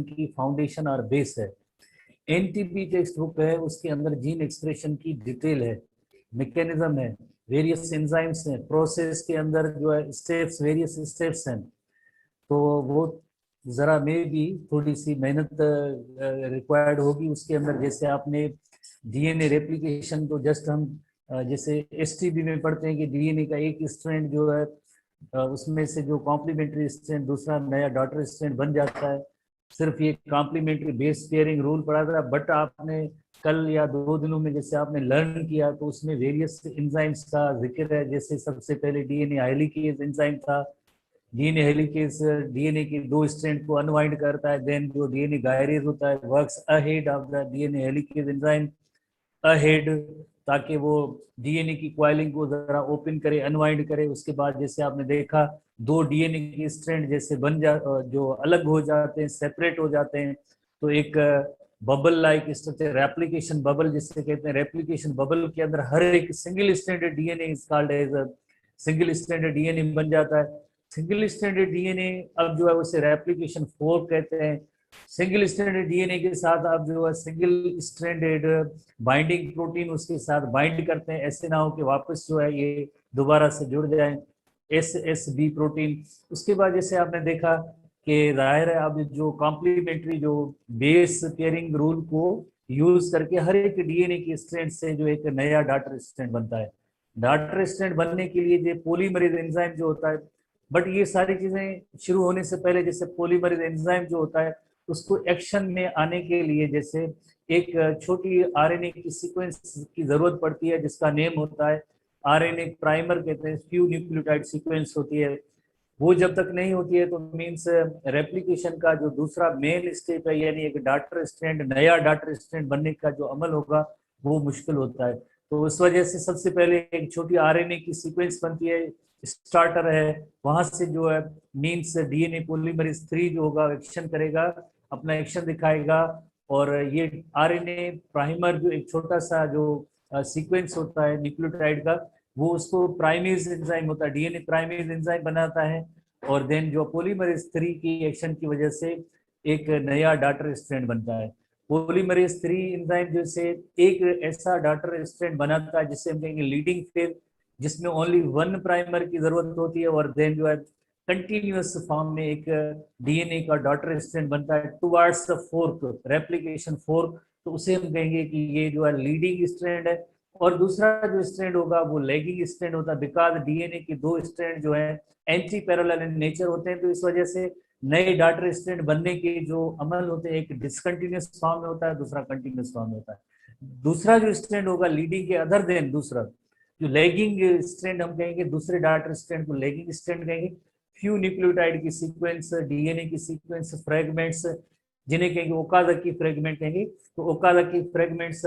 की फाउंडेशन और बेस है। एनटीपी टेक्स्ट बुक है, उसके अंदर जीन एक्सप्रेशन की डिटेल है, मैकेनिज्म है, वेरियस एंजाइम्स हैं, प्रोसेस के अंदर जो है स्टेप्स, वेरियस स्टेप्स हैं। तो वो ज़रा में भी थोड़ी सी मेहनत रिक्वायर्ड होगी उसके अंदर। जैसे आपने डीएनए रेप्लिकेशन तो जस्ट हम जैसे एसटीबी में पढ़ते हैं कि डीएनए का एक स्ट्रैंड जो है उसमें से जो कॉम्प्लीमेंट्री स्ट्रैंड दूसरा नया डॉटर स्ट्रैंड बन जाता है। सिर्फ ये कॉम्प्लीमेंट्री बेस पेयरिंग रूल पढ़ा था, बट आपने कल या 2 दिनों में जैसे आपने लर्न किया तो उसमें वेरियस एंजाइम्स का जिक्र है। जैसे सबसे पहले डीएनए हेलिकेज एंजाइम था। डीएनए हेलिकेज डीएनए के 2 स्ट्रैंड को अनवाइंड करता है। देन जो डीएनए गायरेज होता है works ahead of the DNA helicase enzyme ahead, ताकि वो डीएनए की क्वाइलिंग को जरा ओपन करे, अनवाइंड करे। उसके बाद जैसे आपने देखा 2 डीएनए के स्ट्रैंड जैसे जो अलग हो जाते हैं, सेपरेट हो जाते हैं, तो एक bubble like structure, replication bubble जिससे कहते हैं, रेप्लिकेशन बबल के अंदर हर एक single stranded DNA is called as single stranded DNA बन जाता है। सिंगल स्ट्रैंडेड डीएनए अब जो है उसे रेप्लिकेशन फोर्क कहते हैं। सिंगल स्ट्रैंडेड डीएनए के साथ आप जो है सिंगल स्ट्रैंडेड बाइंडिंग प्रोटीन उसके साथ बाइंड करते हैं, ऐसे ना हो कि वापस जो है ये दोबारा से जुड़ जाए, एस बी प्रोटीन। उसके बाद जैसे आपने देखा कि जाहिर है अब जो कॉम्प्लीमेंट्री जो बेस पेयरिंग रूल को यूज करके हर एक डीएनए के स्ट्रैंड से जो एक नया डॉटर स्ट्रैंड बनता है। डॉटर स्ट्रैंड बनने के लिए जो पॉलीमरेज एंजाइम जो होता है, बट ये सारी चीजें शुरू होने से पहले जैसे पॉलीमरेज एंजाइम जो होता है उसको एक्शन में आने के लिए जैसे एक छोटी आरएनए की सीक्वेंस की जरूरत पड़ती है, जिसका नेम होता है आरएनए प्राइमर कहते हैं, फ्यू न्यूक्लियोटाइड सीक्वेंस होती है। वो जब तक नहीं होती है तो मीन्स रेप्लिकेशन का जो दूसरा मेन स्टेप है, यानी एक डॉटर स्ट्रैंड, नया डॉटर स्ट्रैंड बनने का जो अमल होगा वो मुश्किल होता है। तो उस वजह से सबसे पहले एक छोटी आरएनए की सीक्वेंस बनती है, स्टार्टर है, वहां से जो है मीन्स डीएनए पॉलीमरेज 3 जो होगा एक्शन करेगा, अपना एक्शन दिखाएगा। और ये आरएनए प्राइमर जो एक छोटा सा जो सीक्वेंस होता है न्यूक्लियोटाइड का, वो उसको प्राइमेज एंजाइम होता है, डीएनए प्राइमेज एंजाइम बनाता है। और देन जो पॉलीमरेज 3 की एक्शन की वजह से एक नया डॉटर स्ट्रैंड बनता है। पॉलीमरेज 3 एंजाइम जैसे एक ऐसा डॉटर स्ट्रैंड बनाता है जिसे हम कहेंगे लीडिंग फेज, जिसमें ओनली 1 प्राइमर की जरूरत होती है, और देन जो है कंटिन्यूअस फॉर्म में एक डीएनए का डॉटर स्ट्रैंड बनता है towards the fork, replication fork. तो उसे हम कहेंगे कि ये जो है लीडिंग स्ट्रैंड है। और दूसरा जो स्ट्रैंड होगा वो लैगिंग स्ट्रैंड होता है, बिकॉज डीएनए के 2 स्ट्रैंड जो है एंटी पैरेलल इन नेचर होते हैं। तो इस वजह से नए डॉटर स्ट्रैंड बनने के जो अमल होते हैं, एक डिसकंटिन्यूअस फॉर्म में होता है, दूसरा कंटिन्यूअस फॉर्म में होता है। दूसरा जो स्ट्रैंड होगा लीडिंग के अदर देन दूसरा जो लैगिंग स्ट्रैंड हम कहेंगे, दूसरे डॉटर स्ट्रैंड को लैगिंग स्ट्रैंड कहेंगे। फ्यू न्यूक्लियोटाइड की सीक्वेंस, डीएनए की सीक्वेंस फ्रेगमेंट्स, जिन्हें कहेंगे ओकाज़की फ्रेगमेंट कहेंगे। तो ओकाज़की फ्रेगमेंट्स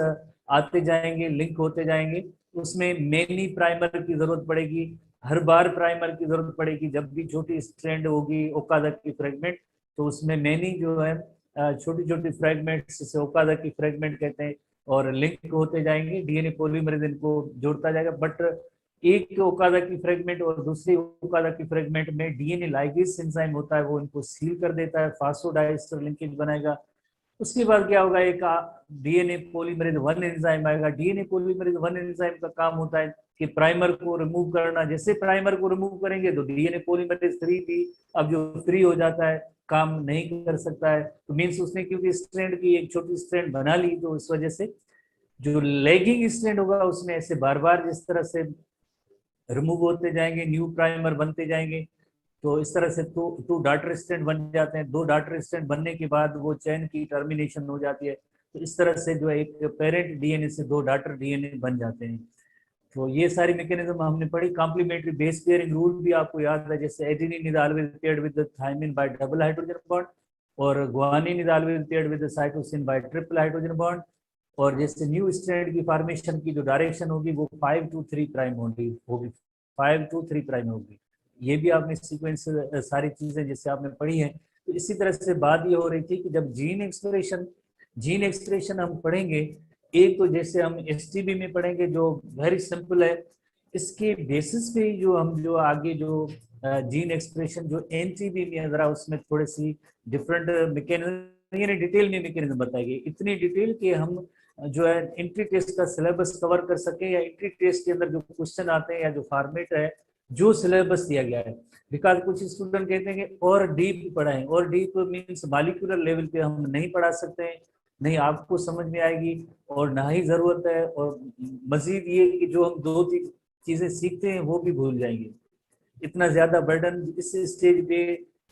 आते जाएंगे, लिंक होते जाएंगे। उसमें मेनी प्राइमर की जरूरत पड़ेगी, हर बार प्राइमर की जरूरत पड़ेगी। जब भी छोटी स्ट्रैंड होगी ओकाज़की फ्रेगमेंट, तो उसमें मेनी जो है छोटी छोटी फ्रेगमेंट्स से ओकाज़की फ्रेगमेंट कहते हैं, और लिंक होते जाएंगे, डीएनए पॉलीमरेज इनको जोड़ता जाएगा। बट एक ओकाज़की फ्रेगमेंट और दूसरी ओकाज़की फ्रेगमेंट में डीएनए लाइगेज एंजाइम होता है, वो इनको सील कर देता है, फास्फोडाइस्टर लिंकेज बनाएगा। उसके बाद क्या होगा, एक डीएनए पॉलीमरेज 1 एंजाइम आएगा। डीएनए पॉलीमरेज 1 एंजाइम का काम होता है कि प्राइमर को रिमूव करना। जैसे प्राइमर को रिमूव करेंगे तो डीएनए पॉलीमरेज 3 भी अब जो फ्री हो जाता है, काम नहीं कर सकता है। तो मीन्स उसने क्योंकि स्ट्रैंड की एक छोटी स्ट्रैंड बना ली, तो इस वजह से जो लैगिंग स्ट्रैंड होगा उसमें ऐसे बार बार जिस तरह से रिमूव होते जाएंगे, न्यू प्राइमर बनते जाएंगे। तो इस तरह से टू डॉटर स्ट्रैंड बन जाते हैं। 2 डॉटर स्ट्रैंड बनने के बाद वो चेन की टर्मिनेशन हो जाती है। तो इस तरह से जो है एक पेरेंट डीएनए से 2 डॉटर डीएनए बन जाते हैं। तो ये सारी मैकेनिज्म हमने पढ़ी। कॉम्प्लीमेंट्री बेस पेयरिंग रूल भी आपको याद है, जैसे adenine is always paired with thymine by double hydrogen bond, और guanine is always paired with cytosine by triple hydrogen bond. और जैसे न्यू स्ट्रैंड की फॉर्मेशन की जो डायरेक्शन होगी वो 5 to 3 प्राइम होगी 5 to 3 प्राइम होगी। ये भी आपने सीक्वेंस सारी चीजें जैसे आपने पढ़ी हैं। तो इसी तरह से बात ये हो रही थी कि जब जीन एक्सप्रेशन हम पढ़ेंगे, एक तो जैसे हम एसटीबी में पढ़ेंगे जो वेरी सिंपल है, इसके बेसिस पे जो हम जो आगे जो जीन एक्सप्रेशन जो एनटीबी में जरा उसमें थोड़ी सी डिफरेंट मैकेनिज्म यानी डिटेल में मैकेनिज्म बताई गई, इतनी डिटेल कि हम जो है एंट्री टेस्ट का सिलेबस कवर कर सके, या एंट्री टेस्ट के अंदर जो क्वेश्चन आते हैं या जो फॉर्मेट है जो सिलेबस दिया गया है। बिकॉज कुछ स्टूडेंट कहते हैं कि और डीप पढ़ाएं, और डीप मीन्स मॉलिक्यूलर लेवल पे हम नहीं पढ़ा सकते हैं, नहीं आपको समझ में आएगी और ना ही जरूरत है, और मजीद ये कि जो हम दो तीन चीजें सीखते हैं वो भी भूल जाएंगे। इतना ज्यादा बर्डन इस स्टेज पे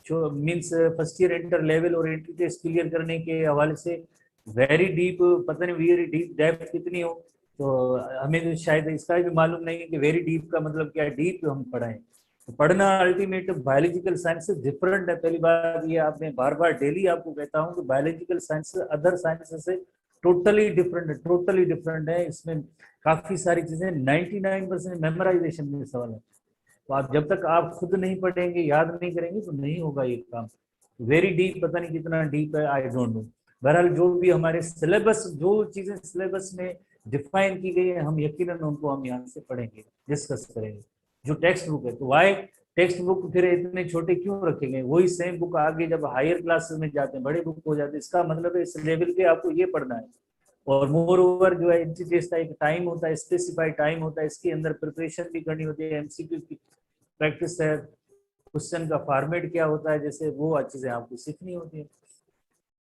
जो means first year inter level और एंट्री टेस्ट क्लियर करने के हवाले से वेरी डीप, पता नहीं वेरी डीप डेप्थ कितनी हो, तो हमें तो शायद इसका भी मालूम नहीं है कि वेरी डीप का मतलब क्या है, डीप हम पढ़ाएं। तो पढ़ना अल्टीमेट बायोलॉजिकल साइंस से डिफरेंट है। पहली बार ये आपने बार बार डेली आपको कहता हूँ कि बायोलॉजिकल साइंस अदर साइंस से टोटली डिफरेंट है, टोटली डिफरेंट है। इसमें काफी सारी चीजें 99% मेमोराइजेशन में सवाल है। तो आप जब तक आप खुद नहीं पढ़ेंगे, याद नहीं करेंगे, तो नहीं होगा ये काम। वेरी डीप, पता नहीं कितना डीप है, आई डोंट नो। बहरहाल जो भी हमारे सिलेबस, जो चीजें सिलेबस में डिफाइन की गई है, हम यकीनन उनको हम यहाँ से पढ़ेंगे, डिस्कस करेंगे। जो टेक्स्ट बुक है, तो वाई टेक्स्ट बुक फिर इतने छोटे क्यों रखे गए? वही सेम बुक आगे जब हायर क्लासेस में जाते हैं, बड़े बुक हो जाते हैं, इसका मतलब है इस लेवल पे आपको ये पढ़ना है। और मोर ओवर जो है एंट्री टेस्ट का एक टाइम होता है, स्पेसिफाइड टाइम होता है, इसके अंदर प्रिपरेशन भी करनी होती है, एमसीक्यू की प्रैक्टिस है, क्वेश्चन का फॉर्मेट क्या होता है, जैसे वो चीजें आपको सीखनी होती है।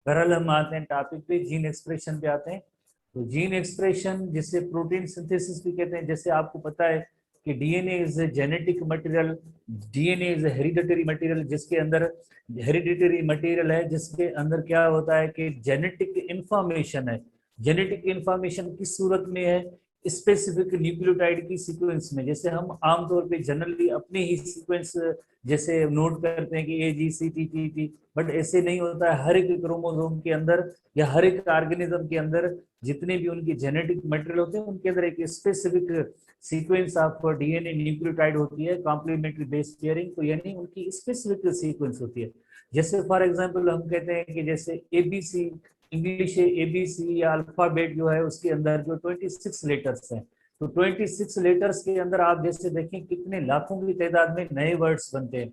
बहरहाल हम आते हैं टॉपिक पे, जीन एक्सप्रेशन पे आते हैं। तो जीन एक्सप्रेशन जिसे प्रोटीन सिंथेसिस भी कहते हैं, जैसे आपको पता है कि DNA is a genetic material, DNA is a hereditary material, जिसके अंदर हेरिडिटरी मटेरियल है, जिसके अंदर क्या होता है कि जेनेटिक इंफॉर्मेशन है। जेनेटिक इंफॉर्मेशन किस सूरत में है? स्पेसिफिक न्यूक्लियोटाइड की सीक्वेंस में। जैसे हम आमतौर पे जनरली अपने ही सीक्वेंस जैसे नोट करते हैं कि AGCT, बट ऐसे नहीं होता है। हर एक क्रोमोसोम के अंदर या हर एक ऑर्गेनिज्म के अंदर जितने भी उनकी जेनेटिक मटेरियल होते हैं, उनके अंदर एक specific sequence of DNA nucleotide होती है, कॉम्प्लीमेंट्री बेस पेयरिंग, तो यानी उनकी स्पेसिफिक सीक्वेंस होती है। जैसे फॉर एग्जांपल हम कहते हैं कि जैसे ABC, इंग्लिश ABC या अल्फाबेट जो है उसके अंदर जो 26 लेटर्स हैं, तो 26 लेटर्स के अंदर आप जैसे देखें कितने लाखों की तादाद में नए वर्ड्स बनते हैं।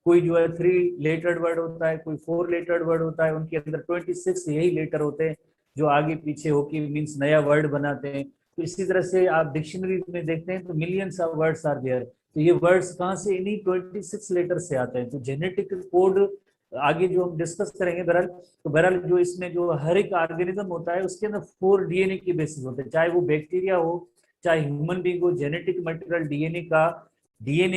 कोई जो है 3 लेटर्ड वर्ड होता है, कोई 4 लेटर्ड वर्ड होता है, उनके अंदर 26 यही लेटर होते हैं जो आगे पीछे होके मीन्स नया वर्ड बनाते हैं। तो इसी तरह से आप डिक्शनरी में देखते हैं तो millions of words are there. तो ये वर्ड्स कहाँ से? इन्हीं 26 लेटर से आते हैं। तो जेनेटिक कोड आगे जो हम डिस्कस करेंगे बहरहाल, तो बहरहाल जो इसमें जो हर एक ऑर्गेनिज्म होता है उसके अंदर 4 डीएनए के बेसिस होते हैं, चाहे वो बैक्टीरिया हो चाहे ह्यूमन बींग हो। जेनेटिक मटेरियल डीएनए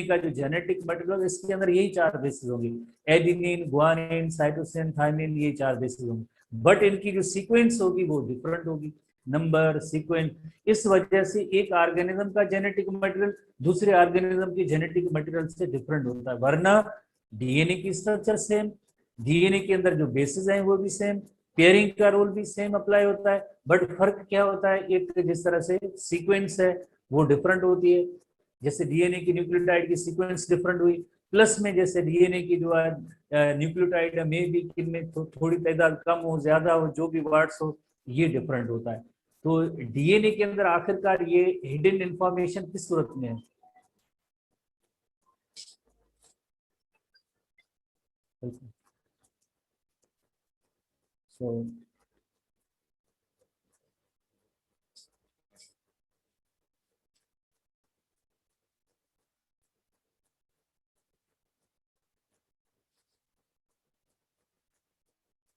का जो जेनेटिक मटेरियल, इसके अंदर यही 4 बेसिस होंगे, एडिनिन, गुआनिन, साइटोसिन, थाइमिन, ये 4 बेसिस होंगे। बट इनकी जो सीक्वेंस होगी वो डिफरेंट होगी, नंबर सीक्वेंस। इस वजह से एक ऑर्गेनिज्म का जेनेटिक मटेरियल दूसरे ऑर्गेनिज्म की जेनेटिक मटेरियल से डिफरेंट होता है। वरना डीएनए की स्ट्रक्चर सेम, डीएनए के अंदर जो बेसिस हैं वो भी सेम, पेयरिंग का रोल भी सेम अप्लाई होता है, बट फर्क क्या होता है? एक जिस तरह से सीक्वेंस है वो डिफरेंट होती है। जैसे डीएनए की न्यूक्लियोटाइड की सीक्वेंस डिफरेंट हुई, प्लस में जैसे डीएनए की जो है न्यूक्लियोटाइड में भी किनमें थोड़ी तादाद कम हो ज्यादा हो, जो भी वर्ड्स हो, ये डिफरेंट होता है। तो डीएनए के अंदर आखिरकार ये हिडन इंफॉर्मेशन किस सूरत में है? सो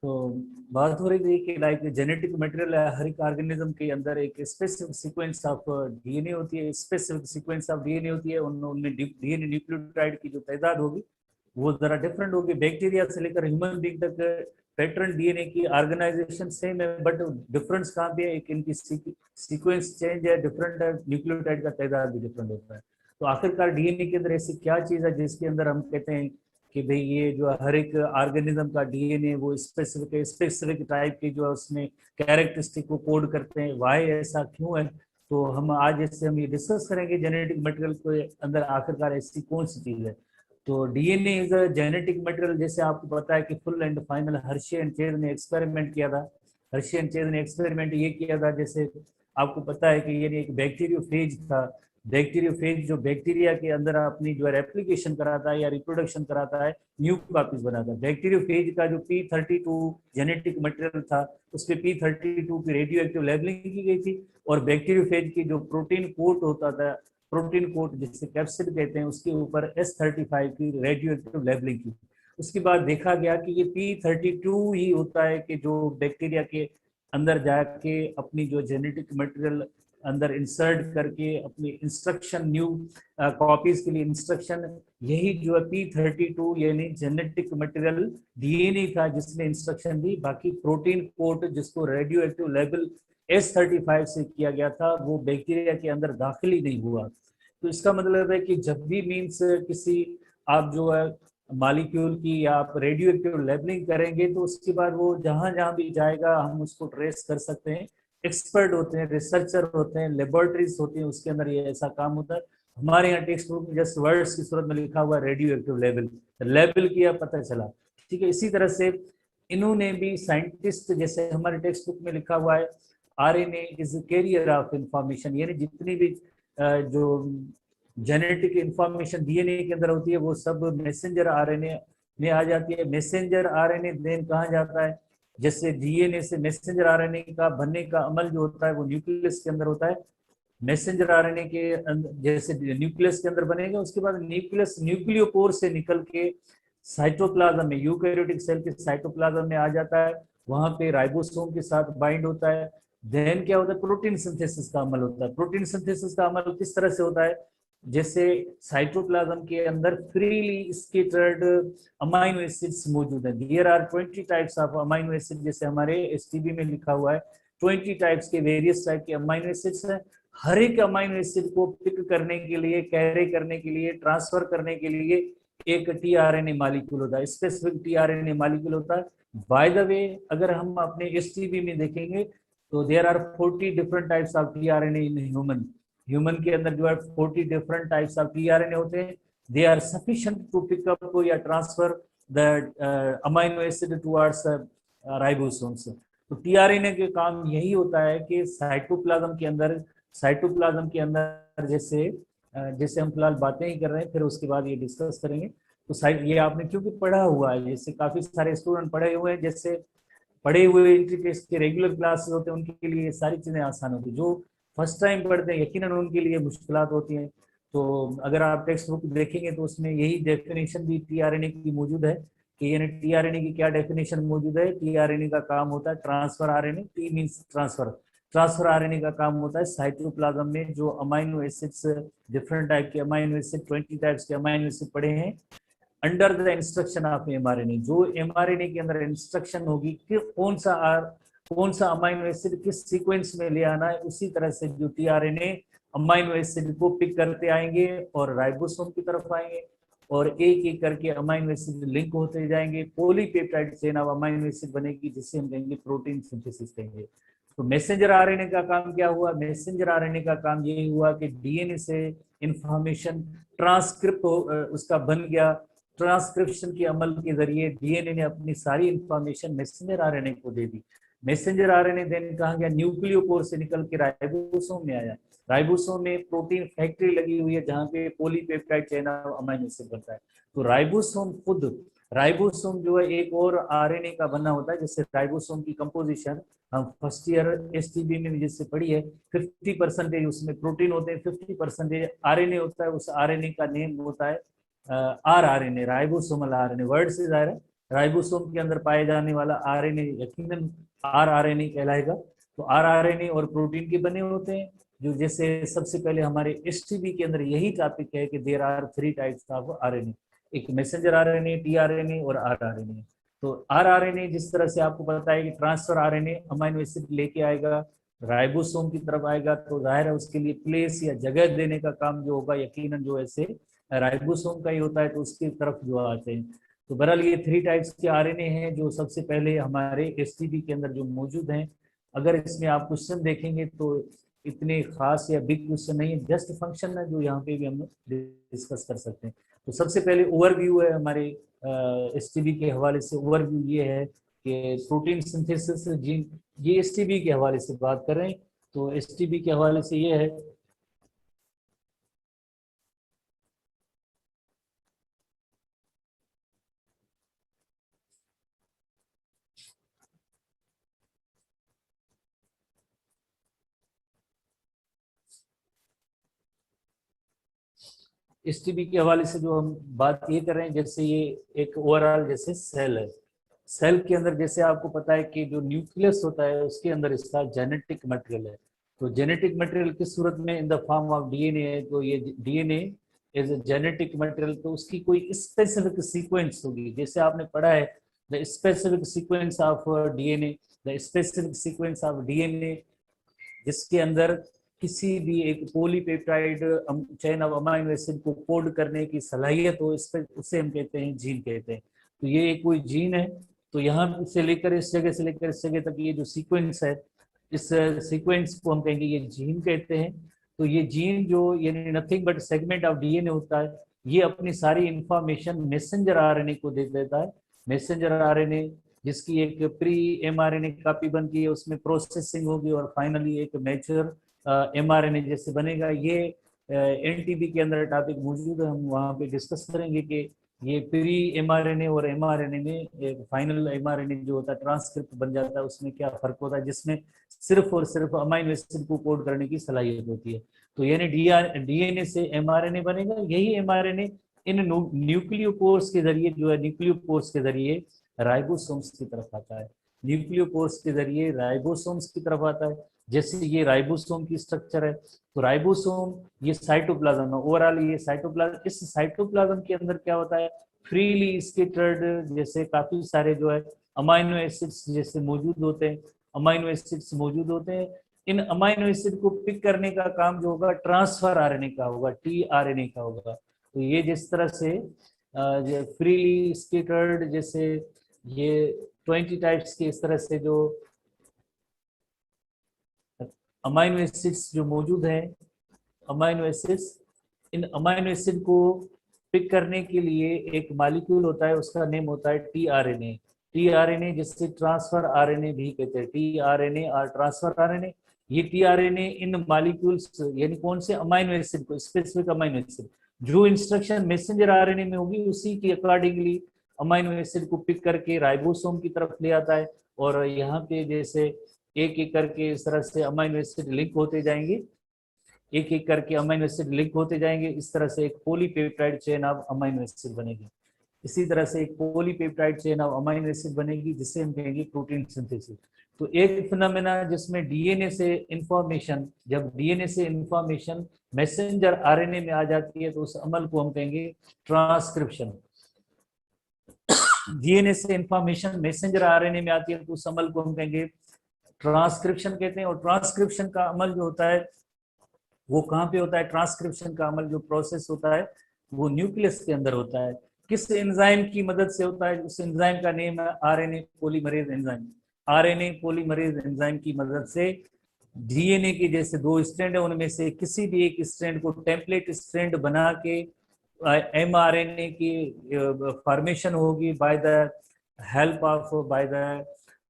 तो बात हो रही थी कि लाइक जेनेटिक मटेरियल है, हर एक ऑर्गेनिज्म के अंदर एक स्पेसिफिक सीक्वेंस ऑफ डीएनए होती है, स्पेसिफिक सीक्वेंस ऑफ डीएनए होती है। उनमें डीएनए न्यूक्लियोटाइड की जो तादाद होगी वो जरा डिफरेंट होगी। बैक्टीरिया से लेकर ह्यूमन बींग तक पैटर्न डीएनए की ऑर्गेनाइजेशन सेम है, बट डिफरेंस कहाँ पे है? एक इनकी सीक्वेंस चेंज है, डिफरेंट है, न्यूक्लियोटाइड का तादाद भी डिफरेंट होता है। तो आखिरकार डीएनए के अंदर ऐसी क्या चीज है जिसके अंदर हम कहते हैं कि भाई ये जो हर एक ऑर्गेनिज्म का डीएनए वो स्पेसिफिक टाइप की जो है उसमें कैरेक्टरिस्टिक को कोड करते हैं? वाई ऐसा क्यों है? तो हम आज इससे हम ये डिस्कस करेंगे जेनेटिक मटेरियल के अंदर आखिरकार ऐसी कौन सी चीज है। तो DNA is a genetic material. जैसे आपको पता है कि full and final Hershey and chase ने एक्सपेरिमेंट किया था। हर्शे एंड चेज ने एक्सपेरिमेंट ये किया था, जैसे आपको पता है कि ये एक बैक्टीरियोफेज था, बैक्टीरियोफेज जो बैक्टीरिया के अंदर अपनी जो है रेप्लिकेशन कराता है या रिप्रोडक्शन कराता है, न्यू कॉपीज बनाता है। बैक्टीरियोफेज का जो P32 जेनेटिक मटेरियल था उस पर P32 की रेडियो एक्टिव लेबलिंग की गई थी, और बैक्टीरियोफेज की जो प्रोटीन कोट होता था, प्रोटीन कोट जिसे कैप्सिड कहते हैं, उसके ऊपर S35 की रेडियो एक्टिव लेबलिंग की। उसके बाद देखा गया कि ये P32 ही होता है कि जो बैक्टीरिया के अंदर जाके अपनी जो जेनेटिक मटेरियल अंदर इंसर्ट करके अपनी इंस्ट्रक्शन न्यू कॉपीज के लिए इंस्ट्रक्शन, यही जो है P32 यानी जेनेटिक मटेरियल डीएनए था जिसने इंस्ट्रक्शन दी। बाकी प्रोटीन कोट जिसको रेडियो एक्टिव लेबल S35 से किया गया था वो बैक्टीरिया के अंदर दाखिल ही नहीं हुआ। तो इसका मतलब है कि जब भी मीन्स किसी आप जो है मालिक्यूल की या आप रेडियो एक्टिव लेबलिंग करेंगे तो उसके बाद वो जहां जहां भी जाएगा हम उसको ट्रेस कर सकते हैं। एक्सपर्ट होते हैं, रिसर्चर होते हैं, लेबोरेटरीज होती हैं, उसके अंदर ये ऐसा काम होता है। हमारे यहाँ टेक्स्ट बुक में जस्ट वर्ड्स की सूरत में लिखा हुआ रेडियो एक्टिव लेबल, लेबल किया पता चला, ठीक है। इसी तरह से इन्होंने भी साइंटिस्ट जैसे हमारे टेक्स्ट बुक में लिखा हुआ है RNA is carrier of information, यानी जितनी भी जो जेनेटिक इंफॉर्मेशन डीएनए के अंदर होती है वो सब मैसेंजर आरएनए में आ जाती है। मैसेंजर आरएनए देन कहाँ जाता है, जैसे डीएनए से मैसेंजर आरएनए का बनने का अमल जो होता है वो न्यूक्लियस के अंदर होता है। मैसेंजर आरएनए के अंदर जैसे न्यूक्लियस के अंदर बनेगा, उसके बाद न्यूक्लियस न्यूक्लियोपोर से निकल के साइटोप्लाज्म में, यूकैरियोटिक सेल के साइटोप्लाज्म में आ जाता है, वहां पे राइबोसोम के साथ बाइंड होता है। देन क्या होता है, प्रोटीन सिंथेसिस का अमल होता है। प्रोटीन सिंथेसिस का अमल किस तरह से होता है, जैसे साइटोप्लाज्म के अंदर फ्रीली स्कैटर्ड अमाइनो एसिड्स मौजूद है। There are 20 types of amino acid, जैसे हमारे एसटीबी में लिखा हुआ है 20 टाइप्स के वेरियस टाइप के अमाइनो एसिड्स हैं। हर एक अमाइनो एसिड को पिक करने के लिए, कैरी करने के लिए, ट्रांसफर करने के लिए एक टीआरएनए मॉलिक्यूल होता है, स्पेसिफिक टीआरएनए मॉलिक्यूल होता है। बाय द वे अगर हम अपने एसटीबी में देखेंगे तो there are 40 different types of tRNA in human. Human के अंदर जो है 40 डिफरेंट टाइप्स ऑफ टीआरएनए होते हैं। They are sufficient to pick up या transfer the amino acid towards ribosomes. तो टीआरएनए के काम यही होता है कि साइटोप्लाज्म के अंदर जैसे हम फिलहाल बातें ही कर रहे हैं, फिर उसके बाद ये डिस्कस करेंगे। तो साइट ये आपने क्योंकि पढ़ा हुआ है, जैसे काफी सारे स्टूडेंट पढ़े हुए हैं, जैसे पढ़े हुए एंट्री टेस्ट के रेगुलर क्लासेस होते हैं उनके लिए ये सारी चीजें आसान होती है। जो फर्स्ट टाइम पढ़ते हैं यकीनन उनके लिए मुश्किलात होती हैं। तो अगर आप टेक्स्ट बुक देखेंगे तो उसमें यही डेफिनेशन भी टीआरएनए की मौजूद है कि यानी टीआरएनए की क्या डेफिनेशन मौजूद है। टीआरएनए का काम होता है transfer RNA, T means transfer, transfer RNA का काम होता है साइटोप्लाज्म में जो अमाइनो एसिड्स, डिफरेंट टाइप के अमाइनो एसिड, 20 टाइप्स के अमाइनो एसिड पड़े हैं under the instruction of mRNA. जो एमआरएनए के अंदर इंस्ट्रक्शन होगी कि कौन सा अमाइनो एसिड किस सीक्वेंस में ले आना है, उसी तरह से जो टीआरएनए अमाइनो एसिड को पिक करते आएंगे और राइबोसोम की तरफ आएंगे और एक एक करके अमाइनो एसिड लिंक होते जाएंगे। Polypeptide chain of amino acid बनेगी जिससे हम कहेंगे प्रोटीन सिंथेसिस कहेंगे। तो मैसेंजर आरएनए का काम क्या हुआ, मैसेंजर आरएनए का काम यही हुआ कि डीएनए से इंफॉर्मेशन ट्रांसक्रिप्ट उसका बन गया। ट्रांसक्रिप्शन के अमल के जरिए डीएनए ने अपनी सारी इंफॉर्मेशन मैसेंजर आरएनए को दे दी। मैसेंजर आरएनए देन कहा गया न्यूक्लियोपोर से निकल के राइबोसोम में आया। राइबोसोम में प्रोटीन फैक्ट्री लगी हुई है जहाँ पे polypeptide chain of amino acid बनता है। तो राइबोसोम जो है एक और आरएनए का बना होता है। जैसे राइबोसोम की कंपोजिशन हम फर्स्ट ईयर एसटीबी में जिससे पढ़ी है, 50% उसमें प्रोटीन होते हैं, 50% आरएनए होता है। उस आरएनए का नेम होता है आरआरएनए, राइबोसोमल आरएनए। वर्ड से जाहिर है राइबोसोम के अंदर पाए जाने वाला आरएनए यकीनन आरआरएनए कहलाएगा। तो आरआरएनए और प्रोटीन के बने होते हैं। जो जैसे सबसे पहले हमारे एसटीबी के अंदर यही टॉपिक है कि there are 3 types of RNA, एक मैसेंजर आरएनए, टीआरएनए और आरआरएनए। तो आरआरएनए जिस तरह से आपको पता है कि ट्रांसफर आरएनए अमाइनो एसिड लेके आएगा, राइबोसोम की तरफ आएगा, तो जाहिर है उसके लिए प्लेस या जगह देने का काम जो होगा यकीनन जो ऐसे राइबोसोम का ही होता है, तो उसकी तरफ जो आते हैं। तो बहरहाल ये 3 टाइप्स के आरएनए हैं जो सबसे पहले हमारे एसटीबी के अंदर जो मौजूद हैं। अगर इसमें आप क्वेश्चन देखेंगे तो इतने खास या बिग क्वेश्चन नहीं है, जस्ट फंक्शन है जो यहाँ पे भी हम डिस्कस कर सकते हैं। तो सबसे पहले ओवरव्यू है हमारे एसटीबी के हवाले से। ओवरव्यू ये है कि प्रोटीन सिंथेसिस जीन, ये एसटीबी के हवाले से बात कर रहे हैं। तो एसटीबी के हवाले से ये है एसटीपी के हवाले से जो हम बात ये कर रहे हैं, जैसे ये एक ओवरऑल जैसे सेल है, सेल के अंदर जैसे आपको पता है कि जो न्यूक्लियस होता है उसके अंदर इसका जेनेटिक मटेरियल है। तो जेनेटिक मटेरियल किस सूरत में, in the form of DNA है। तो ये डीएनए इज जेनेटिक मटेरियल, तो उसकी कोई स्पेसिफिक सीक्वेंस होगी, जैसे आपने पढ़ा है the specific sequence of DNA, the specific sequence of DNA, जिसके अंदर किसी भी एक polypeptide chain of amino acid को कोड करने की सलाहियत हो, इस पर उसे हम कहते हैं जीन कहते हैं। तो ये एक कोई जीन है। तो यहाँ से लेकर इस जगह से लेकर इस जगह तक ये जो सीक्वेंस है, इस सीक्वेंस को हम कहेंगे ये जीन कहते हैं। तो ये जीन जो यानी nothing but segment of DNA होता है, ये अपनी सारी इंफॉर्मेशन मैसेंजर आरएनए को दे देता है। मैसेंजर आरएनए जिसकी एक प्री एमआरएनए कॉपी बनती है, उसमें प्रोसेसिंग होगी और फाइनली एक मैच्योर एमआरएनए जैसे बनेगा। ये एनटीबी के अंदर टॉपिक मौजूद है, हम वहाँ पे डिस्कस करेंगे कि ये प्री एमआरएनए और एमआरएनए में एक फाइनल एमआरएनए जो होता है ट्रांसक्रिप्ट बन जाता है, उसमें क्या फर्क होता है, जिसमें सिर्फ और सिर्फ अमाइनो एसिड को कोड करने की सलाहियत होती है। तो यानी डीएनए से एमआरएनए बनेगा, यही एमआरएनए इन न्यूक्लियोपोर्स के जरिए जो है, न्यूक्लियोपोर्स के जरिए राइबोसोम्स की तरफ आता है। न्यूक्लियोपोर्स के जरिए राइबोसोम्स की तरफ आता है। जैसे ये राइबोसोम की स्ट्रक्चर है, तो राइबोसोम ये साइटोप्लाज्म है, ओवरऑल ये साइटोप्लाज्म, इस साइटोप्लाज्म के अंदर क्या होता है, फ्रीली स्केटर्ड जैसे काफी सारे जो है अमाइनो एसिड्स जैसे मौजूद होते हैं, अमाइनो एसिड्स मौजूद होते हैं। इन अमाइनो एसिड को पिक करने का काम जो होगा ट्रांसफर आरएनए का होगा, टीआरएनए का होगा। तो ये जिस तरह से फ्रीली स्केटर्ड जैसे ये 20 टाइप्स के इस तरह से जो अमाइनो एसिड्स जो मौजूद हैं, अमाइनो एसिड्स, इन अमाइनो एसिड को पिक करने के लिए एक मॉलिक्यूल होता है, उसका नेम होता है टीआरएनए। टीआरएनए जिससे ट्रांसफर आरएनए भी कहते हैं, टीआरएनए और ट्रांसफर आरएनए। ये टीआरएनए इन मॉलिक्यूल्स यानी कौन से अमाइनो एसिड को, स्पेसिफिक अमाइनो एसिड, जो इंस्ट्रक्शन मैसेंजर आरएनए में होगी उसी की अकॉर्डिंगली अमाइनो एसिड को पिक करके राइबोसोम की तरफ ले आता है। और यहाँ पे जैसे एक एक करके इस तरह से अमाइनो एसिड लिंक होते जाएंगे, एक एक करके अमाइनो एसिड लिंक होते जाएंगे। इस तरह से एक polypeptide chain of amino acid बनेगी। इसी तरह से एक polypeptide chain of amino acid बनेगी, जिसे हम कहेंगे प्रोटीन सिंथेसिस। तो एक फिनोमेना जिसमें डीएनए से इंफॉर्मेशन, जब डीएनए से इंफॉर्मेशन मैसेंजर आरएनए में आ जाती है तो उस अमल को हम कहेंगे ट्रांसक्रिप्शन। डीएनए से इंफॉर्मेशन मैसेंजर आरएनए में आती है तो उस अमल को हम कहेंगे ट्रांसक्रिप्शन कहते हैं। और ट्रांसक्रिप्शन का अमल जो होता है वो कहाँ पे होता है, ट्रांसक्रिप्शन का अमल जो प्रोसेस होता है वो न्यूक्लियस के अंदर होता है। किस एंजाइम की मदद से होता है, उस एंजाइम का नेम है RNA polymerase enzyme. RNA polymerase enzyme की मदद से डीएनए के जैसे दो स्ट्रैंड है, उनमें से किसी भी एक स्ट्रैंड को टेम्पलेट स्ट्रैंड बना के एमआरएनए की फॉर्मेशन होगी by the help of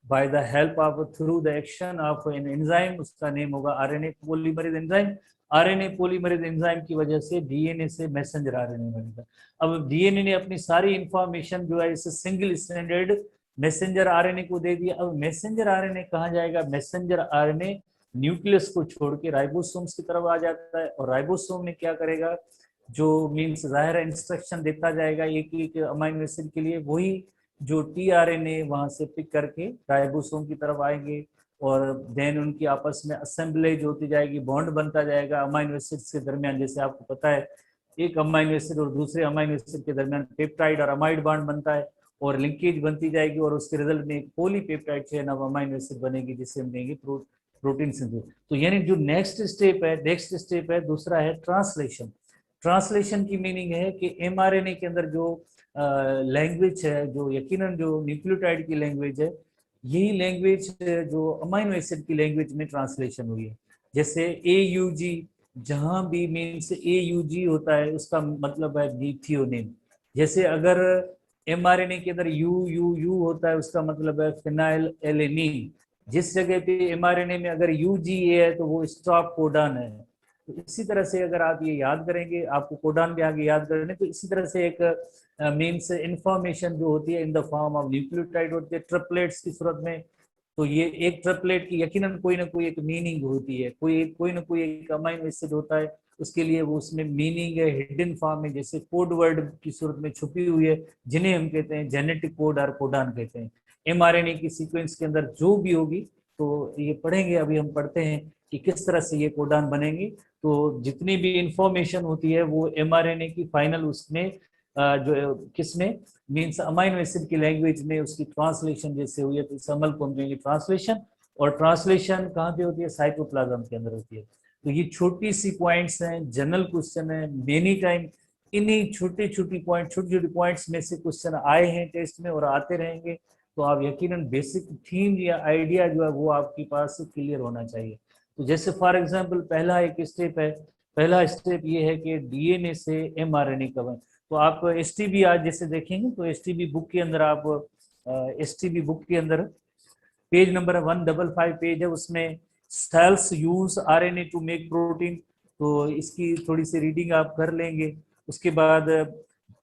by the help of through the action of an enzyme, उसका नेम होगा RNA polymerase enzyme. RNA polymerase enzyme की वजह से डीएनए से मैसेंजर आरएनए बनेगा। अब डीएनए ने अपनी सारी इंफॉर्मेशन जो है इस सिंगल स्टैंडर्ड मैसेंजर आरएनए को दे दिया। अब मैसेंजर आरएनए कहाँ जाएगा, मैसेंजर आरएनए न्यूक्लियस को छोड़ के राइबोसोम्स की तरफ आ जाता है। और राइबोसोम में क्या करेगा, जो मीन्स जाहिर इंस्ट्रक्शन देता जाएगा एक एक अमाइनो एसिड के लिए, वही जो टीआरएनए वहां से पिक करके राइबोसोम की तरफ आएंगे और देन उनकी आपस में असेंबलेज होती जाएगी, बॉन्ड बनता जाएगा अमाइनो एसिड्स के दरमियान। जैसे आपको पता है एक अमाइनो एसिड और दूसरे अमाइनो एसिड के दरमियान पेप्टाइड और अमाइड बॉन्ड बनता है और लिंकेज बनती जाएगी और उसके रिजल्ट में एक polypeptide chain of amino acid बनेगी, जिससे हम देंगे प्रोटीन सिंथेसिस। तो यानी जो नेक्स्ट स्टेप है दूसरा है ट्रांसलेशन। ट्रांसलेशन की मीनिंग है कि एमआरएनए के अंदर जो लैंग्वेज है, जो यकीनन जो न्यूक्लियोटाइड की लैंग्वेज है, यही लैंग्वेज जो अमाइनो एसिड की लैंग्वेज में ट्रांसलेशन हुई है। जैसे AUG, जहां भी मीन्स AUG होता है उसका मतलब है मिथियोनिन। जैसे अगर एमआरएनए के अंदर UUU होता है उसका मतलब है फिनाइल एलेनिन। जिस जगह पे एमआरएनए में अगर UGA है तो वो स्टॉप कोडॉन है। तो इसी तरह से अगर आप ये याद करेंगे, आपको कोडॉन भी आगे याद करने, तो इसी तरह से एक मीन्स इंफॉर्मेशन जो होती है in the form of nucleotide होती है ट्रिपलेट्स की सूरत में। तो ये एक ट्रिपलेट की यकीनन कोई ना कोई एक मीनिंग होती है, कोई ना कोई एक अमाइनो एसिड होता है, उसके लिए वो उसमें मीनिंग है, हिडन फॉर्म है, जैसे कोड वर्ड की सूरत में छुपी हुई है, जिन्हें हम कहते हैं जेनेटिक कोड और कोडान कहते हैं। एमआरएनए की सीक्वेंस के अंदर जो भी होगी, तो ये पढ़ेंगे, अभी हम पढ़ते हैं कि किस तरह से ये कोडान बनेंगे। तो जितनी भी इंफॉर्मेशन होती है वो एमआरएनए की फाइनल उसमें जो किसमें मीन्स अमाइनो एसिड की लैंग्वेज में उसकी ट्रांसलेशन जैसे हुई है, तो इस अमल को हम कहेंगे ट्रांसलेशन। और ट्रांसलेशन कहाँ पे होती है? साइटोप्लाज्म के अंदर होती है। तो ये छोटी सी पॉइंट्स हैं, जनरल क्वेश्चन है, मेनी टाइम इन्हीं छोटी छोटी पॉइंट्स में से क्वेश्चन आए हैं टेस्ट में और आते रहेंगे। तो आप यकीनन बेसिक थीम या आइडिया जो है वो आपके पास क्लियर होना चाहिए। तो जैसे फॉर एग्जांपल पहला एक स्टेप है, पहला स्टेप ये है कि डीएनए से एमआरएनए का बन। तो आप एसटीबी आज जैसे देखेंगे तो एसटीबी बुक के अंदर आप एसटीबी बुक के अंदर पेज नंबर 155 पेज है, उसमें cells use RNA to make protein. तो इसकी थोड़ी सी रीडिंग आप कर लेंगे। उसके बाद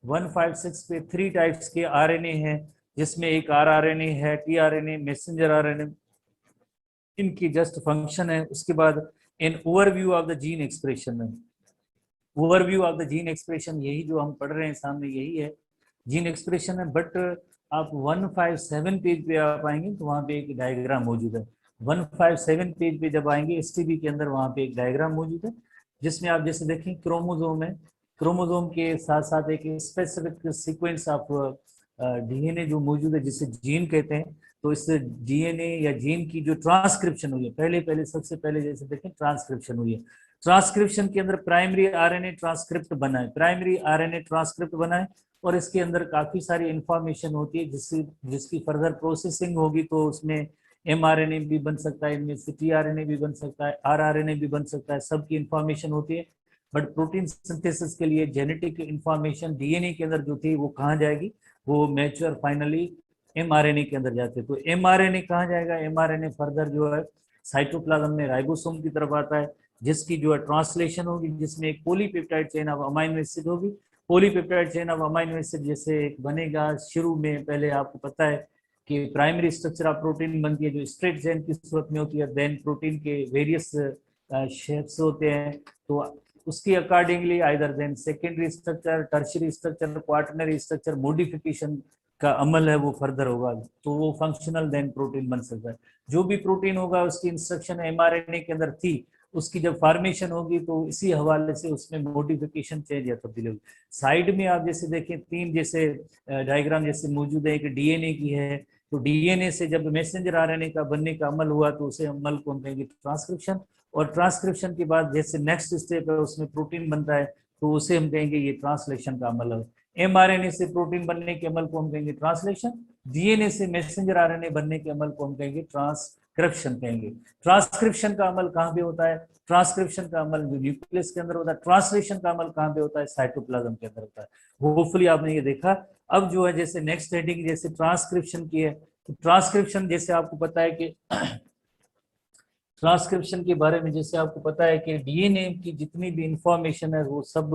156 पे 3 टाइप्स के आरएनए हैं, जिसमें एक आरआरएनए है, टीआरएनए, मैसेंजर आरएनए, इनकी जस्ट फंक्शन है। उसके बाद in overview of the gene expression है, overview of the gene expression, यही जो हम पढ़ रहे हैं सामने यही है जीन एक्सप्रेशन है। बट आप 157 पेज पे आप आएंगे तो वहाँ पे एक डायग्राम मौजूद है। 157 पेज पे जब आएंगे एसटीबी के अंदर, वहाँ पे एक डायग्राम मौजूद है, जिसमें आप जैसे देखें क्रोमोजोम है, क्रोमोजोम के साथ साथ एक स्पेसिफिक सीक्वेंस ऑफ डीएनए जो मौजूद है, जिसे जीन कहते हैं। तो इस डीएनए या जीन की जो ट्रांसक्रिप्शन हुई है, पहले सबसे पहले जैसे देखें ट्रांसक्रिप्शन हुई है, ट्रांसक्रिप्शन के अंदर प्राइमरी आरएनए ट्रांसक्रिप्ट बना है, प्राइमरी आरएनए ट्रांसक्रिप्ट बना है, और इसके अंदर काफी सारी इंफॉर्मेशन होती है जिसकी फर्दर प्रोसेसिंग होगी, तो उसमें एमआरएनए भी बन सकता है, इनमें से टीआरएनए भी बन सकता है, आरआरएनए भी बन सकता है, सबकी इंफॉर्मेशन होती है। बट प्रोटीन सिंथेसिस के लिए जेनेटिक इंफॉर्मेशन डीएनए के अंदर जो थी वो कहाँ जाएगी? वो मैच्योर फाइनली एमआरएनए के अंदर जाते हैं। तो एमआरएनए कहाँ जाएगा? एमआरएनए फर्दर जो है साइटोप्लाज्म में राइबोसोम की तरफ आता है, जिसकी जो है ट्रांसलेशन होगी, जिसमें एक polypeptide chain of amino acid होगी। Polypeptide chain of amino acid जैसे एक बनेगा, शुरू में पहले आपको पता है कि प्राइमरी स्ट्रक्चर ऑफ प्रोटीन बनती है जो स्ट्रेट चेन की सूरत में होती है, देन प्रोटीन के वेरियस शेप्स होते हैं। तो उसकी accordingly either then secondary structure, tertiary structure, quaternary structure modification का अमल है वो फर्दर होगा, तो वो फंक्शनल देन प्रोटीन बन सकता है। जो भी प्रोटीन होगा उसकी इंस्ट्रक्शन एमआरएनए के अंदर थी, उसकी जब फॉर्मेशन होगी तो इसी हवाले से उसमें मॉडिफिकेशन चेंज या तब्दीली होगी। साइड में आप जैसे देखें 3 जैसे डायग्राम जैसे मौजूद है, एक डीएनए की है। तो डीएनए से जब मैसेंजर आरएनए का बनने का अमल हुआ तो उसे अमल को हम कहेंगे ट्रांसक्रिप्शन। और ट्रांसक्रिप्शन के बाद जैसे नेक्स्ट स्टेप है उसमें प्रोटीन बनता है, तो उसे हम कहेंगे ये ट्रांसलेशन का अमल है। एमआरएनए से प्रोटीन बनने के अमल को हम कहेंगे ट्रांसलेशन, डीएनए से मैसेंजर आरएनए बनने के अमल को हम कहेंगे ट्रांसक्रिप्शन कहेंगे। ट्रांसक्रिप्शन का अमल कहाँ पे होता है? ट्रांसक्रिप्शन का अमल जो न्यूक्लियस के अंदर होता है। ट्रांसलेशन का अमल कहाँ पे होता है? साइटोप्लाज्म के अंदर होता है। होपफुली आपने ये देखा। अब जो है जैसे नेक्स्ट हेडिंग जैसे ट्रांसक्रिप्शन की है, तो ट्रांसक्रिप्शन जैसे आपको पता है कि ट्रांसक्रिप्शन के बारे में जैसे आपको पता है कि डीएनए की जितनी भी इंफॉर्मेशन है वो सब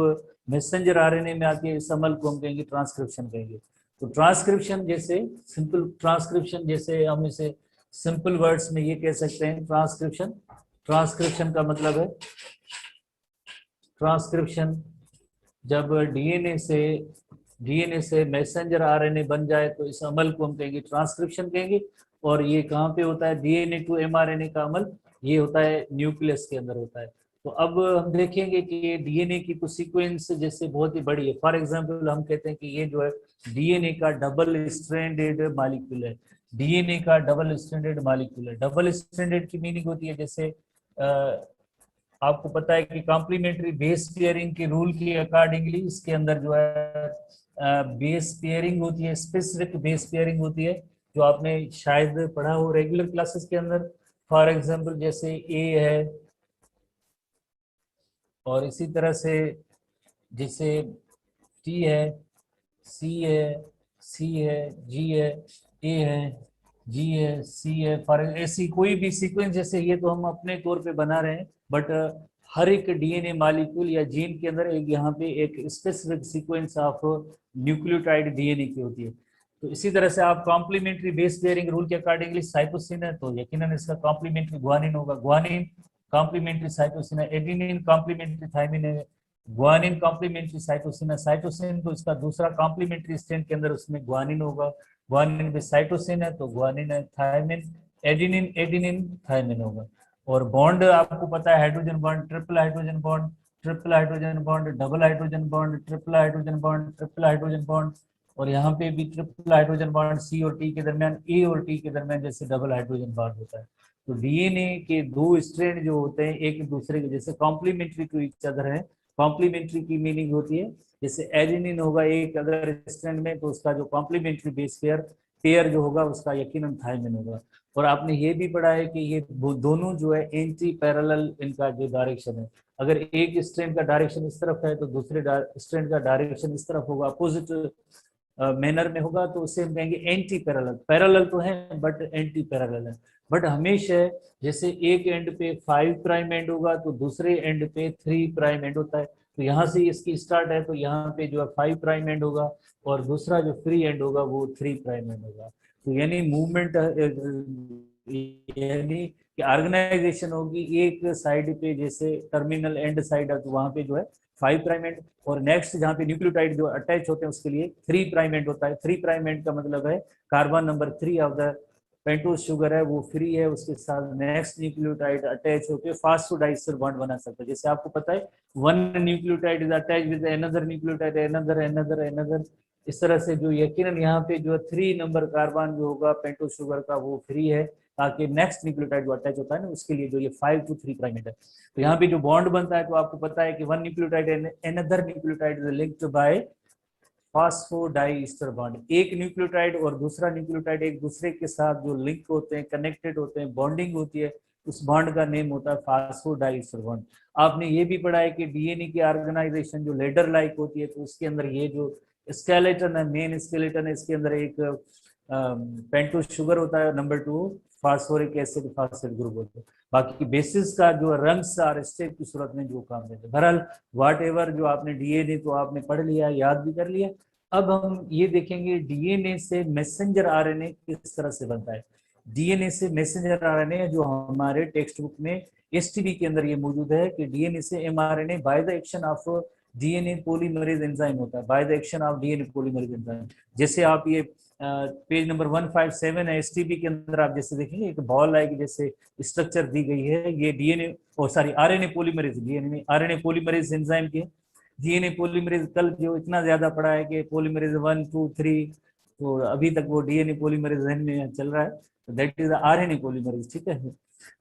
मैसेंजर आरएनए में आती है, इस अमल को हम कहेंगे ट्रांसक्रिप्शन कहेंगे। तो ट्रांसक्रिप्शन जैसे सिंपल ट्रांसक्रिप्शन जैसे हम इसे सिंपल वर्ड्स में ये कह सकते हैं, ट्रांसक्रिप्शन, ट्रांसक्रिप्शन का मतलब है ट्रांसक्रिप्शन जब डीएनए से मैसेंजर आरएनए बन जाए तो इस अमल को हम कहेंगे ट्रांसक्रिप्शन कहेंगे। और ये कहाँ पे होता है? डीएनए टू एमआरएनए का अमल ये होता है न्यूक्लियस के अंदर होता है। तो अब हम देखेंगे कि डीएनए की तो सीक्वेंस जैसे बहुत ही बड़ी है। फॉर एग्जांपल हम कहते हैं कि ये जो है डीएनए का डबल स्ट्रैंडेड मॉलिक्यूल है, डीएनए का डबल स्ट्रैंडेड मॉलिक्यूल है। डबल स्ट्रैंडेड की मीनिंग होती है जैसे आपको पता है कि कॉम्प्लीमेंट्री बेस पेयरिंग के रूल के अकॉर्डिंगली इसके अंदर जो है बेस पेयरिंग होती है, स्पेसिफिक बेस पेयरिंग होती है, जो आपने शायद पढ़ा हो रेगुलर क्लासेस के अंदर। फॉर एग्जांपल जैसे ए है, और इसी तरह से जैसे टी है, सी है, सी है, जी है, ए है, जी है, सी है। फॉर ऐसी कोई भी सीक्वेंस जैसे ये तो हम अपने तौर पे बना रहे हैं, बट हर एक डीएनए मॉलिक्यूल या जीन के अंदर एक यहाँ पे एक specific sequence of nucleotide DNA की होती है। तो इसी तरह से आप कॉम्प्लीमेंट्री बेस पेयरिंग रूल के अकॉर्डिंगली साइटोसिन है तो यकीनन इसका कॉम्प्लीमेंट्री ग्वानिन होगा, ग्वानिन कॉम्प्लीमेंट्री साइटोसिन है, एडेनिन कॉम्प्लीमेंट्री थायमिन है, ग्वानिन कॉम्प्लीमेंट्री साइटोसिन है, साइटोसिन तो इसका दूसरा कॉम्प्लीमेंट्री स्ट्रैंड के अंदर उसमें ग्वानिन होगा, ग्वानिन में साइटोसिन है तो ग्वानिन है, थायमिन एडेनिन, एडेनिन थायमिन होगा। और बॉन्ड आपको पता है hydrogen bond, triple hydrogen bond, triple hydrogen bond, double hydrogen bond, triple hydrogen bond, triple hydrogen bond, और यहाँ पे भी ट्रिपल हाइड्रोजन बॉन्ड सी और टी के दरमियान, ए और टी के दरमियान जैसे डबल हाइड्रोजन बॉन्ड होता है। तो डीएनए के दो स्ट्रैंड जो होते हैं एक दूसरे के जैसे कॉम्प्लीमेंट्री टू ईच अदर है। कॉम्प्लीमेंट्री की मीनिंग होती है जैसे एडेनिन होगा एक अगर स्ट्रैंड में तो उसका जो कॉम्प्लीमेंट्री बेस पेयर जो होगा उसका यकीनन थायमिन होगा। और आपने ये भी पढ़ा है कि ये दोनों जो है एंटी पैरेलल इनका जो डायरेक्शन है, अगर एक स्ट्रैंड का डायरेक्शन इस तरफ है तो दूसरे स्ट्रैंड का डायरेक्शन इस तरफ होगा, अपोजिट मैनर में होगा, तो उसे हम कहेंगे एंटी पैरेलल। पैरेलल तो है बट एंटी पैरेलल है। बट हमेशा जैसे एक एंड पे 5 प्राइम एंड होगा तो दूसरे एंड पे 3 प्राइम एंड होता है, तो यहाँ से इसकी स्टार्ट है तो यहाँ पे जो है 5 प्राइम एंड होगा और दूसरा जो फ्री एंड होगा वो 3 प्राइम एंड होगा। तो यानी मूवमेंट यानी कि ऑर्गेनाइजेशन होगी एक साइड पे जैसे टर्मिनल एंड साइड है तो वहां पे जो है 5 प्राइम एंड, और नेक्स्ट जहाँ पे न्यूक्लियोटाइड जो अटैच होते हैं उसके लिए 3 प्राइम एंड होता है। 3 प्राइम एंड का मतलब है carbon number 3 of the pentose sugar है वो फ्री है, उसके साथ नेक्स्ट न्यूक्लियोटाइड अटैच होकर फास्फोडाइस्टर बॉन्ड बना सकता है। जैसे आपको पता है one nucleotide is attach with another nucleotide, another another another, इस तरह से जो यकीनन यहाँ पे जो 3 नंबर कार्बन जो होगा पेंटोज शुगर का वो फ्री है, ताकि नेक्स्ट न्यूक्लियोटाइड जो अटैच होता है ना उसके लिए जो ये 5 to 3 प्राइमेड है। तो यहाँ पे जो बॉन्ड बनता है तो आपको पता है कि one nucleotide another nucleotide is linked by phosphodiester bond. एक न्यूक्लियोटाइड और दूसरा न्यूक्लियोटाइड एक दूसरे के साथ जो लिंक होते हैं, कनेक्टेड होते हैं, बॉन्डिंग होती है, उस बॉन्ड का नेम होता है फास्फोडाइस्टर बॉन्ड। आपने ये भी पढ़ा है कि डीएनए की ऑर्गेनाइजेशन जो लेडर लाइक होती है तो उसके अंदर ये जो स्केलेटन है, मेन स्केलेटन है, इसके अंदर एक पेंटोज शुगर होता है, number 2 phosphoric acid phosphate group होता है। बाकी बेसिस का जो रंग्स और स्टेप की सूरत में जो काम देते हैं। बहरहाल वाट एवर जो आपने डीएनए तो आपने पढ़ लिया, याद भी कर लिया। अब हम ये देखेंगे डीएनए से मैसेंजर आरएनए किस तरह से बनता है। डीएनए से मैसेंजर आरएनए जो हमारे टेक्स्ट बुक में एसटीबी के अंदर ये मौजूद है कि डीएनए से mRNA by the action of DNA polymerase enzyme होता है, by the action of DNA polymerase enzyme. जैसे आप ये पेज नंबर 157 है एसटीबी के अंदर आप जैसे देखेंगे एक बॉल लाइक जैसे स्ट्रक्चर दी गई है, ये डीएनए और sorry RNA polymerase, DNA RNA polymerase enzyme के डीएनए पॉलीमरेज कल जो इतना ज्यादा पढ़ा है कि पॉलीमरेज 1 2 3, तो अभी तक वो डीएनए पॉलीमरेज में चल रहा है, तो दैट इज आरएनए पॉलीमरेज। ठीक है,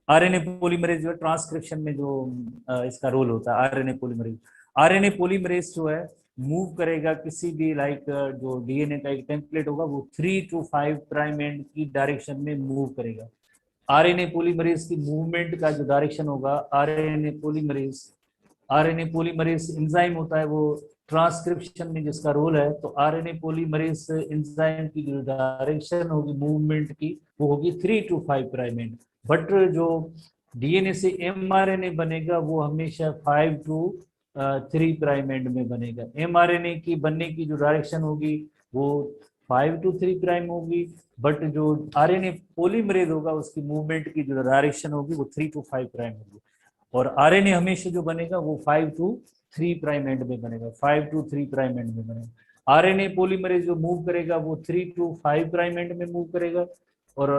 आरएनए पॉलीमरेज जो ट्रांसक्रिप्शन में जो इसका रोल होता है आरएनए पॉलीमरेज। आरएनए पॉलीमरेज जो है मूव करेगा किसी भी लाइक जो डीएनए का एक टेम्पलेट होगा वो 3 to 5 प्राइम एंड की डायरेक्शन में मूव करेगा। आरएनए पॉलीमरेज की मूवमेंट का जो डायरेक्शन होगा आरएनए पॉलीमरेज एंजाइम होता है वो ट्रांसक्रिप्शन में जिसका रोल है, तो आरएनए पॉलीमरेज एंजाइम की जो डायरेक्शन होगी मूवमेंट की वो होगी 3 to 5 प्राइम एंड। बट जो डीएनए से एमआरएनए बनेगा वो हमेशा 5 to 3 प्राइम एंड में बनेगा। एमआरएनए की बनने की जो डायरेक्शन होगी वो 5 to 3 प्राइम होगी, बट जो आरएनए पॉलीमरेज होगा उसकी मूवमेंट की जो डायरेक्शन होगी वो 3 to 5 प्राइम होगी। और आरएनए हमेशा जो बनेगा वो 5 to 3 प्राइम एंड में बनेगा, 5 to 3 प्राइम एंड में बनेगा। आरएनए पॉलीमरेज जो मूव करेगा वो 3 to 5 प्राइम एंड में मूव करेगा। और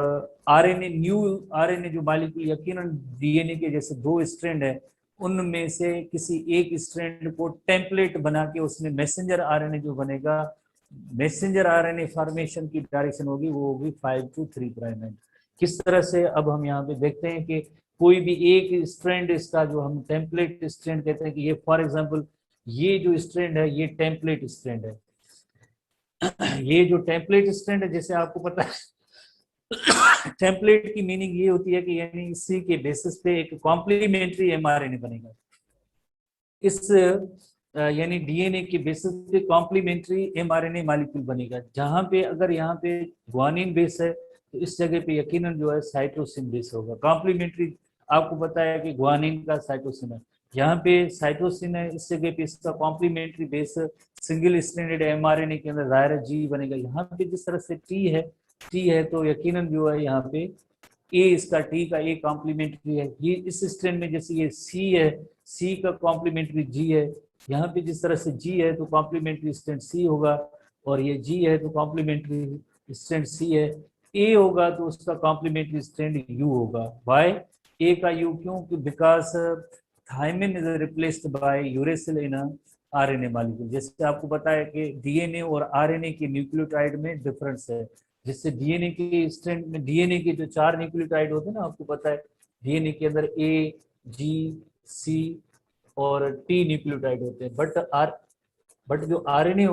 आरएनए न्यू आरएनए जो मॉलिक्यूल यकीनन डीएनए के जैसे 2 स्ट्रैंड है उनमें से किसी एक स्ट्रैंड को टेम्पलेट बना के उसमें मैसेंजर आरएनए जो बनेगा, मैसेंजर आरएनए फॉर्मेशन की डायरेक्शन होगी वो होगी 5 to 3 प्राइम एंड। किस तरह से अब हम यहाँ पे देखते हैं कि कोई भी एक स्ट्रैंड इसका जो हम टेम्पलेट स्ट्रैंड कहते हैं कि ये फॉर एग्जांपल ये जो स्ट्रैंड है ये टेम्पलेट स्ट्रैंड है। ये जो टेम्पलेट स्ट्रैंड है जैसे आपको पता है टेम्पलेट की मीनिंग ये होती है कि यानी इसी के बेसिस पे एक कॉम्प्लीमेंट्री एमआरएनए बनेगा। इस यानी डीएनए के बेसिस पे कॉम्प्लीमेंट्री एमआरएनए मॉलिक्यूल बनेगा, जहां पे अगर यहाँ पे ग्वानिन बेस है तो इस जगह पे यकीनन जो है साइटोसिन बेस होगा। कॉम्प्लीमेंट्री आपको पता है कि ग्वानिन का साइटोसिन है, यहाँ पे साइटोसिन है, इस जगह पे इसका complementary base single stranded mRNA के अंदर जाहिर जी बनेगा। यहाँ पे जिस तरह से टी है तो यकीनन जो है यहाँ पे ए, इसका टी का ए कॉम्प्लीमेंट्री है। ये इस स्ट्रैंड में जैसे ये सी है, सी का कॉम्प्लीमेंट्री जी है। यहाँ पे जिस तरह से जी है तो कॉम्प्लीमेंट्री स्ट्रैंड सी होगा, और ये जी है तो कॉम्प्लीमेंट्री स्ट्रैंड सी है। ए होगा तो उसका कॉम्प्लीमेंट्री स्ट्रैंड यू होगा। वाई ए का यू? क्यों? Because thymine is replaced by uracil in RNA molecule. जैसे आपको पता है कि डीएनए और आरएनए के न्यूक्लियोटाइड में डिफरेंस है। जिससे डीएनए के स्ट्रैंड में, डीएनए के जो 4 न्यूक्लियोटाइड होते हैं ना, आपको पता है डीएनए के अंदर ए, जी, सी और टी न्यूक्लियोटाइड होते हैं। बट जो आरएनए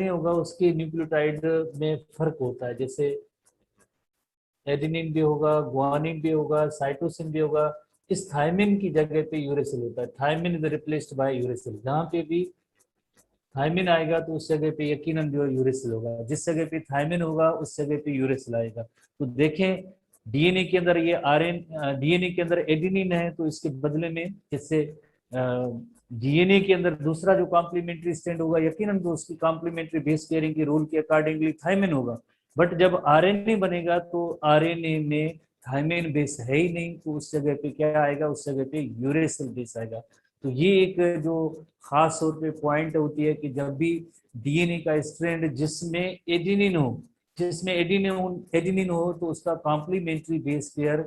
होगा उसके न्यूक्लियोटाइड में फर्क होता है। जैसे एडेनिन भी होगा, गुआनिन भी होगा, साइटोसिन भी होगा। इस थायमिन की जगह पे यूरेसिल होता है। Thymine is replaced by uracil. जहाँ पे भी थायमिन आएगा तो उस जगह पे यकीनन जो यूरेसिल होगा। जिस जगह पे थायमिन होगा उस जगह पे यूरेसिल आएगा। तो देखें डीएनए के अंदर ये डीएनए के अंदर एडेनिन है तो इसके बदले में जैसे डीएनए के अंदर दूसरा जो कॉम्प्लीमेंट्री स्ट्रैंड होगा यकीनन तो उसकी कॉम्प्लीमेंट्री बेस पेयरिंग के रूल के अकॉर्डिंगली थायमिन होगा। बट जब आरएनए बनेगा तो आरएनए में थायमिन बेस है ही नहीं, तो उस जगह पे क्या आएगा? उस जगह पे यूरेसिल बेस आएगा। तो ये एक जो खास तौर पे पॉइंट होती है कि जब भी डीएनए का स्ट्रैंड जिसमें एडिनिन हो तो उसका कॉम्प्लीमेंट्री बेस पेयर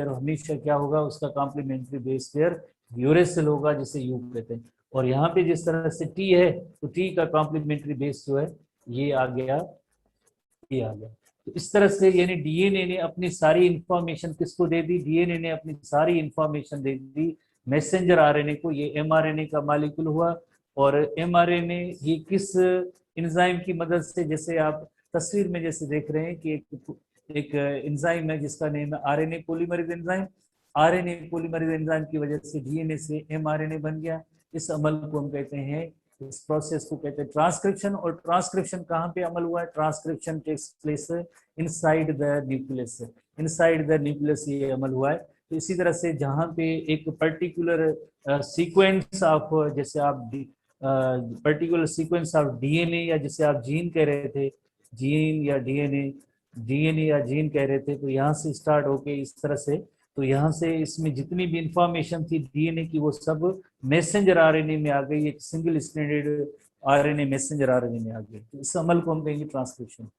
हमेशा क्या होगा? उसका कॉम्प्लीमेंट्री बेस पेयर यूरेसिल होगा, जिसे यू कहते हैं। और यहाँ पे जिस तरह से टी है तो टी का कॉम्प्लीमेंट्री बेस जो है ये आ गया। तो इस तरह से यानी डीएनए ने अपनी सारी इंफॉर्मेशन किसको दे दी? डीएनए ने अपनी सारी इंफॉर्मेशन दे दी मैसेंजर आरएनए को। ये एमआरएनए का मॉलिक्यूल हुआ। और एमआरएनए ये किस एंजाइम की मदद से, जैसे आप तस्वीर में जैसे देख रहे हैं कि एक एंजाइम है जिसका नेम है RNA polymerase enzyme. RNA polymerase enzyme की वजह से डीएनए से एमआरएनए बन गया। इस अमल को हम कहते हैं, इस प्रोसेस को कहते हैं ट्रांसक्रिप्शन। और ट्रांसक्रिप्शन कहाँ पे अमल हुआ है? Transcription takes place inside the nucleus ये अमल हुआ है। तो इसी तरह से जहाँ पे एक पर्टिकुलर सीक्वेंस ऑफ, जैसे आप पर्टिकुलर सीक्वेंस ऑफ डीएनए या जिसे आप जीन कह रहे थे, जीन या डीएनए या जीन कह रहे थे, तो यहाँ से स्टार्ट होके इस तरह से, तो यहाँ से इसमें जितनी भी इंफॉर्मेशन थी डीएनए की वो सब मैसेंजर आरएनए में आ गई। एक single stranded RNA messenger RNA में आ गई। तो इस अमल को हम कहेंगे ट्रांसक्रिप्शन।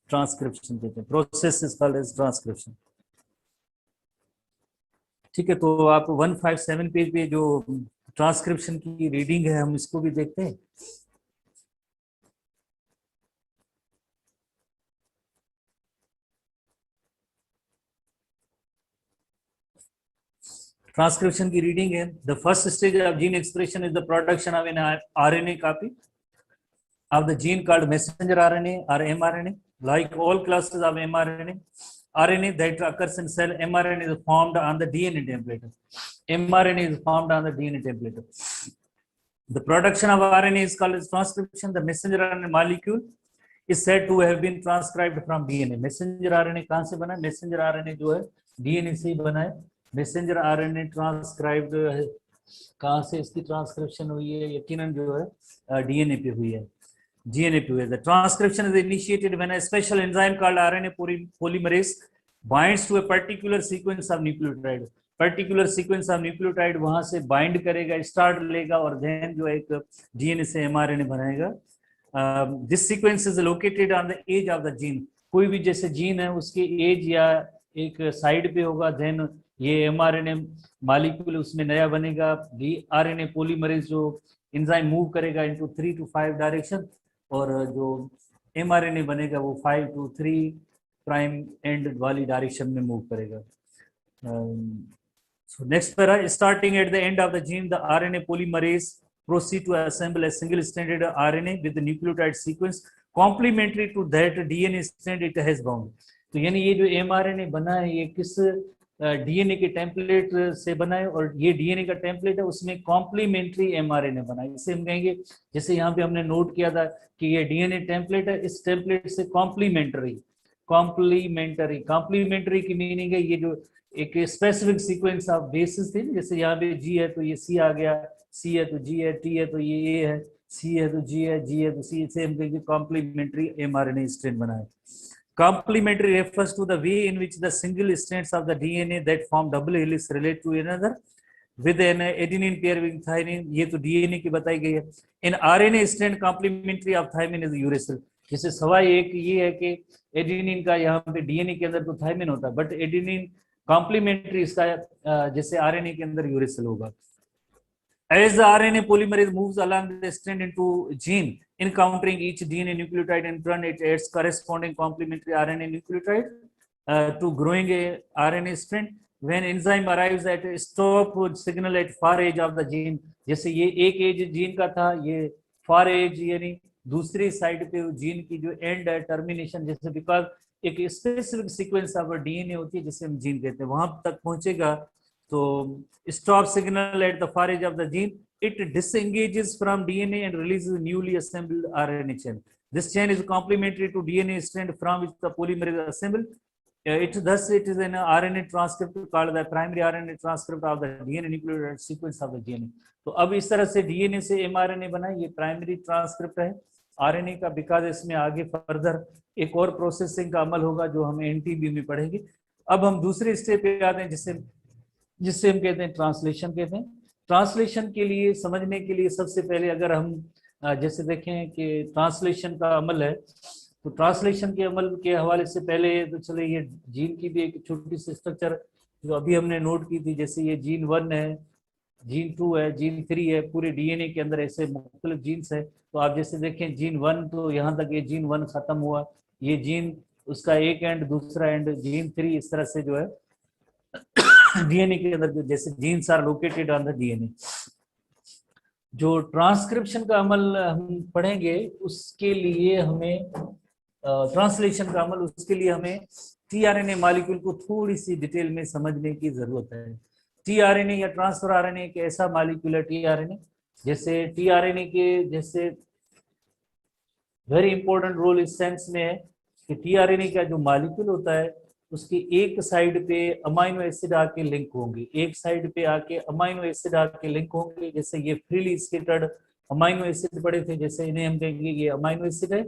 ट्रांसक्रिप्शन कहते हैं, process is called as transcription. ठीक है, तो आप 157 पेज पे जो ट्रांसक्रिप्शन की रीडिंग है हम इसको भी देखते हैं। ट्रांसक्रिप्शन की रीडिंग है। The first stage of gene expression is the production of an RNA copy of the gene called messenger RNA or mRNA. Like all classes of RNA that occurs in cell, mRNA is formed on the DNA template. mRNA is formed on the DNA template. The production of RNA is called as transcription. The messenger RNA molecule is said to have been transcribed from DNA. Messenger RNA कहाँ से बना? Messenger RNA जो है DNA से ही बना है। Messenger RNA transcribed कहाँ से इसकी ट्रांसक्रिप्शन हुई है? यकीनन जो है डीएनए पे हुई है, DNA पे हुई है। The transcription is initiated when a special enzyme called RNA polymerase binds to a particular sequence of nucleotide. Particular sequence of nucleotide वहां से बाइंड करेगा, स्टार्ट लेगा और देन जो एक डीएनए से एमआरएनए बनाएगा। This sequence is located on the edge of the gene. कोई भी जैसे जीन है उसके एज या एक साइड पे होगा, देन ये एमआरएनए मॉलिक्यूल उसमें नया बनेगा। आरएनए पॉलीमरेज जो एंजाइम मूव करेगा इनटू 3 to 5 डायरेक्शन, और जो एमआरएनए बनेगा वो 5 to 3 प्राइम एंड वाली डायरेक्शन में मूव करेगा। So next para, starting at the end of the gene, the RNA polymerase proceed to assemble a single stranded RNA with the nucleotide sequence complementary to that DNA strand it has bound. तो यानी ये जो mRNA बना है ये किस DNA के template से बना है, और ये डीएनए का टेम्पलेट है, उसमें कॉम्प्लीमेंट्री एमआरएनए बना है। इसे हम कहेंगे, जैसे यहाँ पे हमने नोट किया था कि ये डीएनए टेम्पलेट है, इस टेम्पलेट से कॉम्प्लीमेंट्री, कॉम्प्लीमेंट्री, कॉम्प्लीमेंट्री की मीनिंग है ये जो एक स्पेसिफिक सीक्वेंस ऑफ बेसिस थे, जैसे यहाँ पे जी है तो ये सी आ गया, सी है तो जी है, टी है तो ये ए है, सी है तो जी है, जी है तो सी, से हम कहेंगे कॉम्प्लीमेंट्री एमआरएनए स्ट्रैंड बना है। Complementary refers to the way in which the single strands of the DNA that form double helix relate to another with an adenine pair with thymine। ये तो डीएनए की बताई गई है। In RNA strand complementary of thymine is uracil. जैसे सवाल एक ये है कि एडेनिन का यहाँ पे डीएनए के अंदर तो थायमिन होता है, बट एडेनिन कॉम्प्लीमेंट्री इसका जैसे आरएनए के अंदर यूरेसिल होगा। As the RNA polymerase moves along the strand into gene, encountering each DNA nucleotide in turn, it adds corresponding complementary RNA nucleotide to growing a RNA strand. When enzyme arrives at a stop signal at far edge of the gene, जैसे ये एक as gene का था, ये far as यानी दूसरी side पे gene की जो एंड है, टर्मिनेशन, जैसे बिकॉज एक स्पेसिफिक सीक्वेंस ऑफ डीएनए होती है जिसे हम जीन कहते हैं, वहां तक पहुंचेगा तो stop signal at the far edge of the gene, it disengages from DNA and releases newly assembled RNA chain. This chain is complementary to DNA strand from which the polymerase is assembled. It is an RNA transcript called the primary RNA transcript of the DNA nucleotide sequence of the DNA. तो अब इस तरह से DNA से mRNA बना, ये primary transcript है RNA का, बिकॉज इसमें आगे फर्दर एक और प्रोसेसिंग का अमल होगा जो हम एनटीबी में पढ़ेंगे। अब हम दूसरे स्टेप पे आते हैं जिससे हम कहते हैं ट्रांसलेशन कहते हैं। ट्रांसलेशन के लिए समझने के लिए सबसे पहले अगर हम जैसे देखें कि ट्रांसलेशन का अमल है, तो ट्रांसलेशन के अमल के हवाले से पहले तो चले ये जीन की भी एक छोटी सी स्ट्रक्चर जो अभी हमने नोट की थी, जैसे ये जीन 1 है, जीन 2 है, जीन 3 है, पूरे डीएनए के अंदर ऐसे मुख्तलिफ जीन्स है। तो आप जैसे देखें जीन 1 तो यहाँ तक ये जीन 1 खत्म हुआ, ये जीन उसका एक एंड दूसरा एंड जीन 3, इस तरह से जो है डीएनए के अंदर जैसे genes are located on the DNA. जो ट्रांसक्रिप्शन का अमल हम पढ़ेंगे उसके लिए हमें ट्रांसलेशन का अमल, उसके लिए हमें टीआरएनए मॉलिक्यूल को थोड़ी सी डिटेल में समझने की जरूरत है। टीआरएनए या ट्रांसफर आरएनए एक ऐसा मॉलिक्यूल है टीआरएनए, जैसे टीआरएनए के जैसे वेरी इंपॉर्टेंट रोल इस सेंस में है कि टीआरएनए का जो मॉलिक्यूल होता है उसकी एक साइड पे अमाइनो एसिड आके लिंक होंगे, एक साइड पे आके अमाइनो एसिड आके लिंक होंगे। जैसे ये फ्रीली स्कैटर्ड अमाइनो एसिड पड़े थे, जैसे इन्हें हम कहेंगे ये अमाइनो एसिड है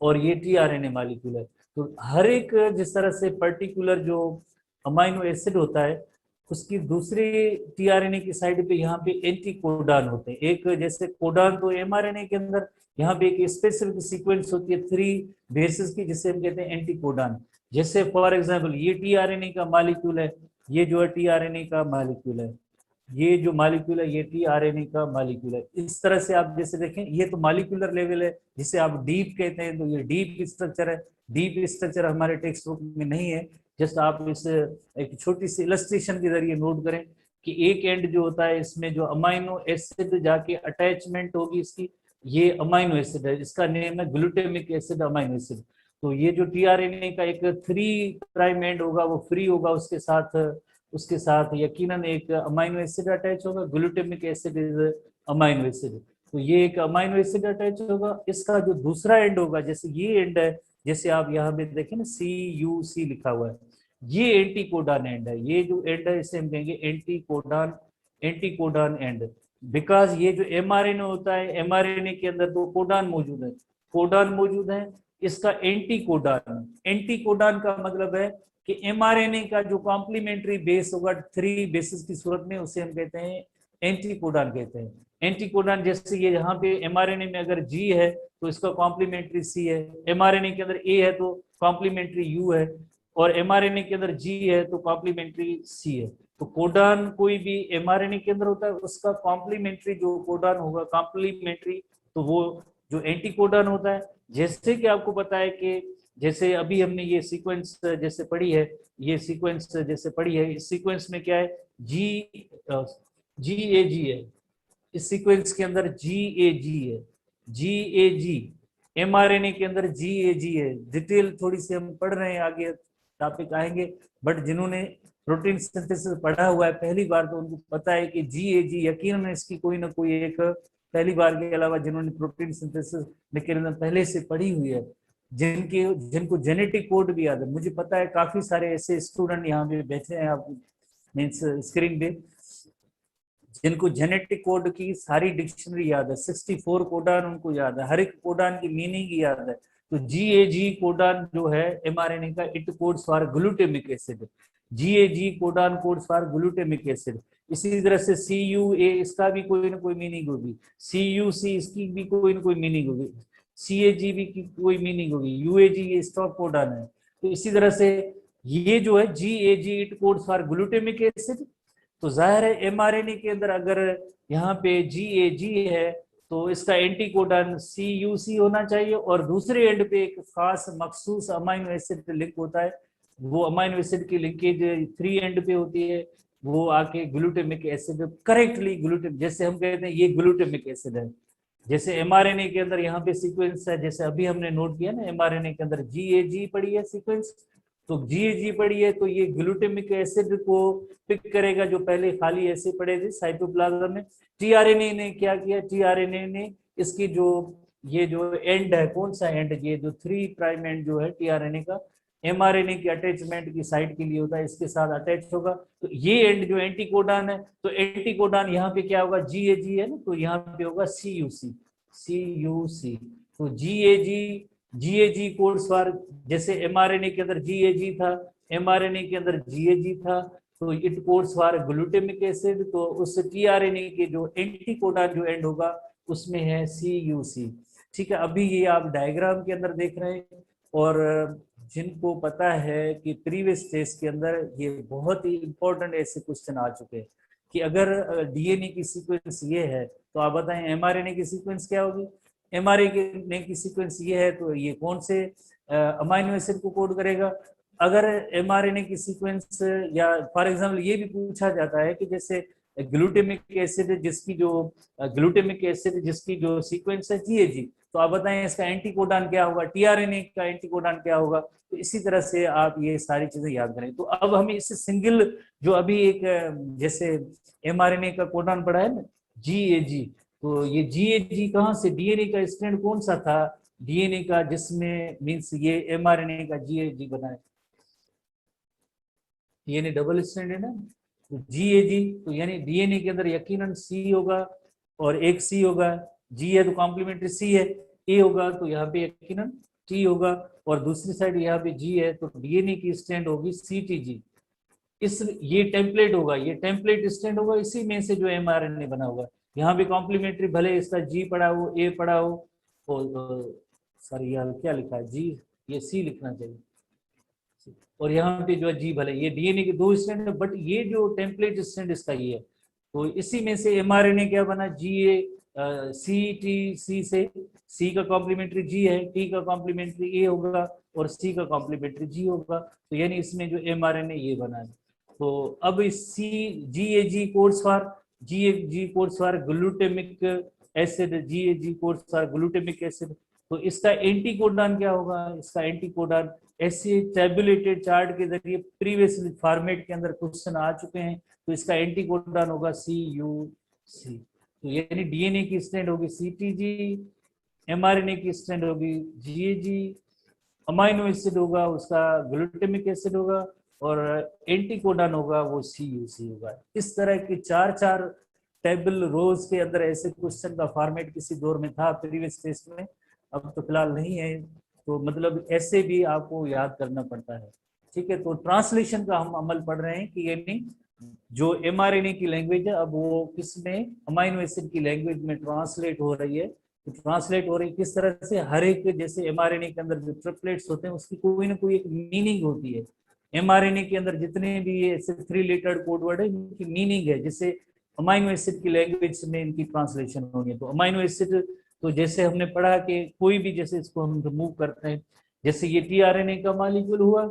और ये टीआरएनए मॉलिक्यूल है। तो हर एक जिस तरह से पर्टिकुलर जो अमाइनो एसिड होता है उसकी दूसरी टीआरएनए की साइड पे यहाँ पे एंटी कोडान होते हैं। एक जैसे कोडान तो एमआरएनए के अंदर यहाँ पे एक स्पेसिफिक सीक्वेंस होती है 3 बेसिस की, जिसे हम कहते हैं एंटी कोडान। जैसे फॉर एग्जांपल ये टीआरएनए का मॉलिक्यूल है, ये जो है टीआरएनए का मॉलिक्यूल है, ये जो मॉलिक्यूल है ये टीआरएनए का मॉलिक्यूल है। इस तरह से आप जैसे देखें ये तो मॉलिक्यूलर लेवल है जिसे आप डीप कहते हैं, तो ये डीप स्ट्रक्चर है। डीप स्ट्रक्चर हमारे टेक्स्ट बुक में नहीं है, जस्ट आप इस एक छोटी सी इलस्ट्रेशन के जरिए नोट करें कि एक एंड जो होता है इसमें जो अमाइनो एसिड जाके अटैचमेंट होगी इसकी, ये अमाइनो एसिड है, इसका नेम है ग्लूटामिक एसिड अमाइनो एसिड। तो ये जो टीआरएनए का एक 3 प्राइम एंड होगा वो फ्री होगा, उसके साथ यकीनन एक अमाइनो एसिड अटैच होगा, glutamic acid is amino acid. तो ये एक अमाइनो एसिड अटैच होगा, इसका जो दूसरा एंड होगा जैसे ये एंड है, जैसे आप यहाँ पे देखें ना CUC लिखा हुआ है, ये एंटी कोडान एंड है। ये जो एंड है इसे हम कहेंगे एंटी कोडान एंड, बिकॉज ये जो एमआरएनए होता है एमआरएनए के अंदर तो कोडान मौजूद है, इसका एंटी कोडान का मतलब है कि एमआरएनए का जो कॉम्प्लीमेंट्री बेस होगा 3 बेसिस की सूरत में, उसे हम कहते हैं एंटी कोडान कहते हैं। एंटी कोडान जैसे ये यहाँ पे एमआरएनए में अगर G है तो इसका कॉम्प्लीमेंट्री C है, एमआरएनए के अंदर A है तो कॉम्प्लीमेंट्री U है, और एमआरएनए के अंदर G है तो कॉम्प्लीमेंट्री C है। तो कोडान कोई भी एमआरएनए के अंदर होता है उसका कॉम्प्लीमेंट्री जो कोडान होगा कॉम्प्लीमेंट्री, तो वो जो एंटी कोडान होता है। जैसे कि आपको पता है कि जैसे अभी हमने ये सीक्वेंस जैसे पढ़ी है, इस सीक्वेंस में क्या है GAG है, इस सीक्वेंस के अंदर GAG एमआरएनए के अंदर GAG है। डिटेल थोड़ी सी हम पढ़ रहे हैं, आगे टॉपिक आएंगे, बट जिन्होंने प्रोटीन सिंथेसिस पढ़ा हुआ है पहली बार तो उनको पता है कि GAG यकीनन इसकी कोई ना कोई एक, पहली बार के अलावा जिन्होंने प्रोटीन सिंथेसिस मैकेनिज्म पहले से पढ़ी हुई है, जिनको जेनेटिक कोड भी याद है। मुझे पता है काफी सारे ऐसे स्टूडेंट यहाँ पे बैठे हैं आप मीन्स स्क्रीन पे, जिनको जेनेटिक कोड की सारी डिक्शनरी याद है, 64 कोडान उनको याद है, हर एक कोडान की मीनिंग याद है। तो GAG कोडान जो है mRNA का, it codes for glutamic acid, GAG codon codes for glutamic acid. इसी तरह से CUA इसका भी कोई ना कोई मीनिंग होगी, CUC इसकी भी कोई ना कोई मीनिंग होगी, CAG की कोई मीनिंग होगी, UAG ये स्टॉप कोडान है। तो इसी तरह से ये जो है GAG it codes for glutamic acid. तो जाहिर है mRNA के अंदर अगर यहाँ पे GAG है तो इसका एंटी कोडान CUC होना चाहिए, और दूसरे एंड पे एक खास मखसूस अमाइनो एसिड लिंक होता है, वो अमाइनो एसिड की लिंकेज 3 एंड पे होती है, वो आके ग्लूटामिक एसिड करेक्टली ग्लूटामिक, जैसे हम कहते हैं ये ग्लूटामिक एसिड है। जैसे mRNA के अंदर यहाँ पे सीक्वेंस है, जैसे अभी हमने नोट किया ना mRNA के अंदर GAG पड़ी है सीक्वेंस, तो GAG पड़ी है तो ये ग्लूटामिक एसिड को पिक करेगा जो पहले खाली ऐसे पड़े थे साइटोप्लाज्म में। tRNA ने क्या किया, tRNA ने इसकी जो ये जो एंड है, कौन सा एंड, ये जो 3 प्राइम एंड जो है tRNA का mRNA की अटैचमेंट की साइट के लिए होता है, इसके साथ अटैच होगा। तो ये एंड जो एंटी कोडान है, तो एंटी कोडान यहाँ पे क्या होगा, GAG है ना, तो यहाँ पे होगा CUC। तो GAG कोड्स फॉर, जैसे mRNA के अंदर GAG था, mRNA के अंदर GAG था, तो it codes for glutamic acid. तो उस tRNA के जो एंटी कोडान जो एंड होगा उसमें है CUC। ठीक है, अभी ये आप डायग्राम के अंदर देख रहे हैं, और जिनको पता है कि प्रीवियस टेस्ट के अंदर ये बहुत ही इंपॉर्टेंट ऐसे क्वेश्चन आ चुके हैं कि अगर DNA की सीक्वेंस ये है तो आप बताएं mRNA की सीक्वेंस क्या होगी। mRNA की सीक्वेंस ये है तो ये कौन से अमाइनो एसिड को कोड करेगा। अगर mRNA की सीक्वेंस, या फॉर एग्जांपल ये भी पूछा जाता है कि जैसे ग्लूटामिक एसिड जिसकी जो सीक्वेंस है GAG, तो आप बताएं इसका एंटी कोडान क्या होगा, tRNA का एंटी कोडान क्या होगा। तो इसी तरह से आप ये सारी चीजें याद करें। तो अब हमें इस सिंगल जो अभी एक जैसे mRNA का कोडान पढ़ा है ना GAG, तो ये GAG कहाँ से, DNA का स्ट्रैंड कौन सा था DNA का जिसमें मीन्स ये mRNA का GAG बना है, DNA डबल स्ट्रैंड है ना, तो GAG, तो यानी DNA के अंदर यकीनन C होगा और एक C होगा, G है तो कॉम्प्लीमेंट्री C है, A होगा तो यहाँ पे यकीनन T होगा, और दूसरी साइड यहाँ पे G है तो DNA की स्ट्रैंड होगी CTG। इस ये टेम्पलेट होगा, ये टेम्पलेट स्टैंड होगा, इसी में से जो mRNA बना होगा। यहाँ भी कॉम्प्लीमेंट्री भले इसका G पड़ा हो, A पड़ा हो, और सॉरी यार क्या लिखा है G, ये C लिखना चाहिए, और यहाँ पे जो है G भले, ये DNA के 2 स्टैंड है, बट ये जो टेम्पलेट स्टैंड इसका ये है। तो इसी में से mRNA क्या बना, GA CTC से, C का कॉम्प्लीमेंट्री G है, T का कॉम्प्लीमेंट्री A होगा, और C का कॉम्प्लीमेंट्री G होगा, तो यानी इसमें जो mRNA ये बना है। तो अब GAG codes for glutamic acid, GAG codes for glutamic acid. तो इसका एंटी कोडान क्या होगा, इसका एंटी कोडान ऐसे टेबुलेटेड चार्ट के जरिए प्रीवियस फॉर्मेट के अंदर क्वेश्चन आ चुके हैं, तो इसका एंटी कोडान होगा CUC। तो यानी DNA की स्ट्रैंड होगी CTG, mRNA की स्ट्रैंड होगी GAG, अमाइनो एसिड होगा उसका ग्लूटामिक एसिड होगा, और एंटी कोडान होगा वो CUC होगा। इस तरह के 4 टेबल रोज के अंदर ऐसे क्वेश्चन का फॉर्मेट किसी दौर में था प्रीवियस टेस्ट में, अब तो फिलहाल नहीं है। तो मतलब ऐसे भी आपको याद करना पड़ता है। ठीक है, तो ट्रांसलेशन का हम अमल पढ़ रहे हैं कि यानी जो mRNA की लैंग्वेज है अब वो किसमें, अमाइनो एसिड की लैंग्वेज में ट्रांसलेट हो रही है। तो ट्रांसलेट हो रही है किस तरह से, हर एक जैसे mRNA के अंदर जो ट्रिपलेट्स होते हैं उसकी कोई ना कोई एक मीनिंग होती है। mRNA के अंदर जितने भी ये 3 लेटर्ड कोड वर्ड है इनकी मीनिंग है, जिससे अमाइनो एसिड की लैंग्वेज में इनकी ट्रांसलेशन होगी। तो अमाइनो एसिड, तो जैसे हमने पढ़ा कि कोई भी जैसे इसको हम रिमूव करते हैं, जैसे ये tRNA का मॉलिक्यूल हुआ,